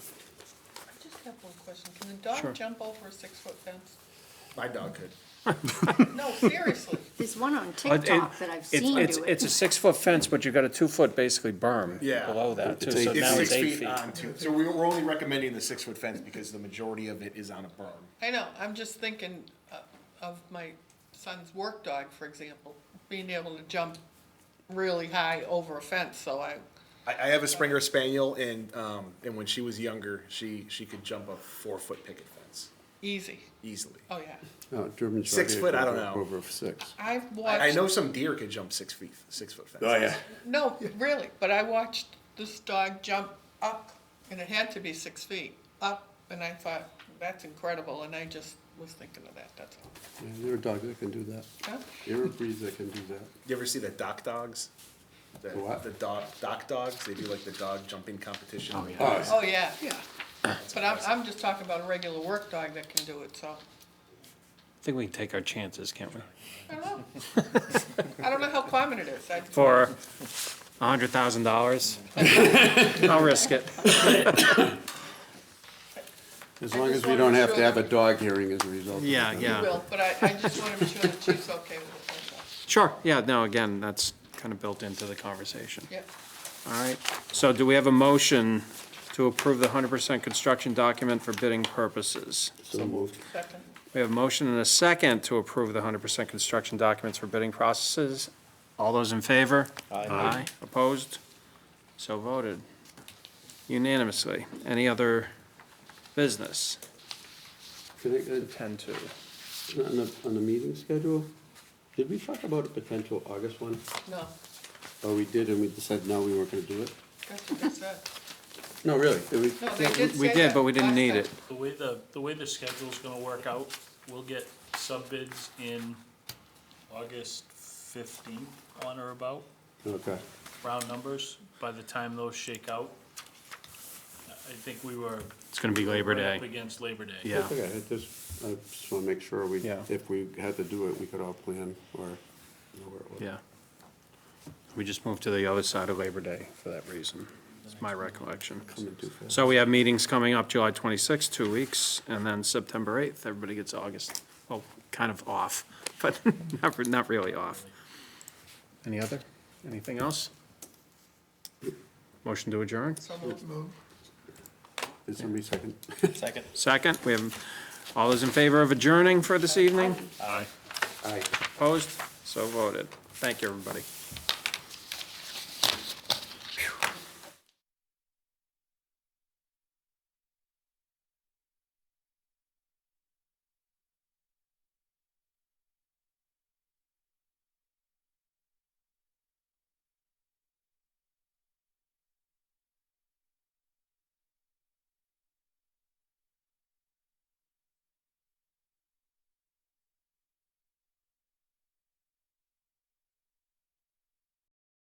[SPEAKER 10] I just have one question. Can a
[SPEAKER 1] Sure.
[SPEAKER 10] dog jump over a 6-foot fence?
[SPEAKER 4] My dog could.
[SPEAKER 10] No, seriously.
[SPEAKER 3] There's one on
[SPEAKER 1] Well,
[SPEAKER 3] TikTok that I've seen do it.
[SPEAKER 1] It's a 6-foot fence, but you've got a 2-foot basically berm
[SPEAKER 4] Yeah.
[SPEAKER 1] below that too,
[SPEAKER 9] It's
[SPEAKER 1] so
[SPEAKER 9] eight-
[SPEAKER 1] now it's
[SPEAKER 4] 6
[SPEAKER 1] 8
[SPEAKER 4] feet
[SPEAKER 1] feet.
[SPEAKER 4] on two, so we're only recommending the 6-foot fence because the majority of it is on a berm.
[SPEAKER 10] I know, I'm just thinking of my son's work dog, for example, being able to jump really high over a fence, so
[SPEAKER 4] I have a Springer Spaniel, and when she was younger, she could jump a 4-foot picket fence
[SPEAKER 10] easy.
[SPEAKER 4] easily.
[SPEAKER 10] Oh, yeah.
[SPEAKER 9] No, German
[SPEAKER 4] 6
[SPEAKER 9] Shepherd
[SPEAKER 4] foot, I
[SPEAKER 9] go
[SPEAKER 4] don't know.
[SPEAKER 9] Over 6.
[SPEAKER 10] I've
[SPEAKER 4] I know
[SPEAKER 10] watched,
[SPEAKER 4] some deer could jump 6-foot fences.
[SPEAKER 9] Oh, yeah.
[SPEAKER 10] no, really, but I watched this dog jump up, and it had to be 6 feet, up, and I thought, that's incredible, and I just was thinking of that, that's all.
[SPEAKER 9] Yeah, there are dogs that can do that.
[SPEAKER 10] Huh?
[SPEAKER 9] There are breeds that can do that.
[SPEAKER 4] You ever see the dock dogs?
[SPEAKER 9] The what?
[SPEAKER 4] The dock dogs, they do like the dog jumping competition.
[SPEAKER 9] Oh,
[SPEAKER 10] Oh, yeah, yeah. But I'm just talking about a regular work dog that can do it, so,
[SPEAKER 1] I think we can take our chances, can't we?
[SPEAKER 10] I don't know. I don't know how common it is.
[SPEAKER 1] For $100,000, I'll risk it.
[SPEAKER 9] As
[SPEAKER 10] I
[SPEAKER 9] long
[SPEAKER 10] just
[SPEAKER 9] as we
[SPEAKER 10] wanna
[SPEAKER 9] don't
[SPEAKER 10] make
[SPEAKER 9] have
[SPEAKER 10] sure
[SPEAKER 9] to have a
[SPEAKER 10] that-
[SPEAKER 9] dog hearing as a result. of it.
[SPEAKER 1] Yeah,
[SPEAKER 10] You
[SPEAKER 1] yeah.
[SPEAKER 10] will, but I just want to be sure the chief's okay with it, that's all.
[SPEAKER 1] Sure, yeah, no, again, that's kind of built into the conversation.
[SPEAKER 10] Yep.
[SPEAKER 1] All right, so do we have a motion to approve the 100% construction document for bidding purposes?
[SPEAKER 9] So moved.
[SPEAKER 10] Second.
[SPEAKER 1] We have a motion and a second to approve the 100% construction documents for bidding processes. All those in favor? Aye. Opposed? So voted unanimously. Any other business?
[SPEAKER 9] Can I,
[SPEAKER 1] 10-2.
[SPEAKER 9] on the meeting schedule, did we talk about a potential August one?
[SPEAKER 10] No,
[SPEAKER 9] Or we did and we decided no, we weren't gonna do it?
[SPEAKER 10] that's what they said.
[SPEAKER 9] No, really, did we?
[SPEAKER 10] No, they did say
[SPEAKER 1] We did,
[SPEAKER 10] that
[SPEAKER 1] but we didn't
[SPEAKER 10] last
[SPEAKER 1] need
[SPEAKER 10] time.
[SPEAKER 1] it.
[SPEAKER 5] The way the schedule's gonna work out, we'll get sub bids in August 15th on or about,
[SPEAKER 9] Okay,
[SPEAKER 5] round numbers. By the time those shake out, I think we were.
[SPEAKER 1] It's gonna be Labor
[SPEAKER 5] right
[SPEAKER 1] Day.
[SPEAKER 5] Up against Labor Day.
[SPEAKER 1] Yeah.
[SPEAKER 9] okay, I just wanna make sure we,
[SPEAKER 1] Yeah.
[SPEAKER 9] if we had to do it, we could all plan or know where it was.
[SPEAKER 1] Yeah. We just moved to the other side of Labor Day for that reason. It's my recollection.
[SPEAKER 9] Coming too fast.
[SPEAKER 1] So we have meetings coming up July 26th, 2 weeks, and then September 8th, everybody gets August, well, kind of off, but not really off. Anything else? Motion to adjourn?
[SPEAKER 10] So moved.
[SPEAKER 2] Move.
[SPEAKER 9] Did somebody second?
[SPEAKER 1] Second, we have, all those in favor of adjourning for this evening?
[SPEAKER 9] Aye.
[SPEAKER 1] Opposed? So voted. Thank you, everybody.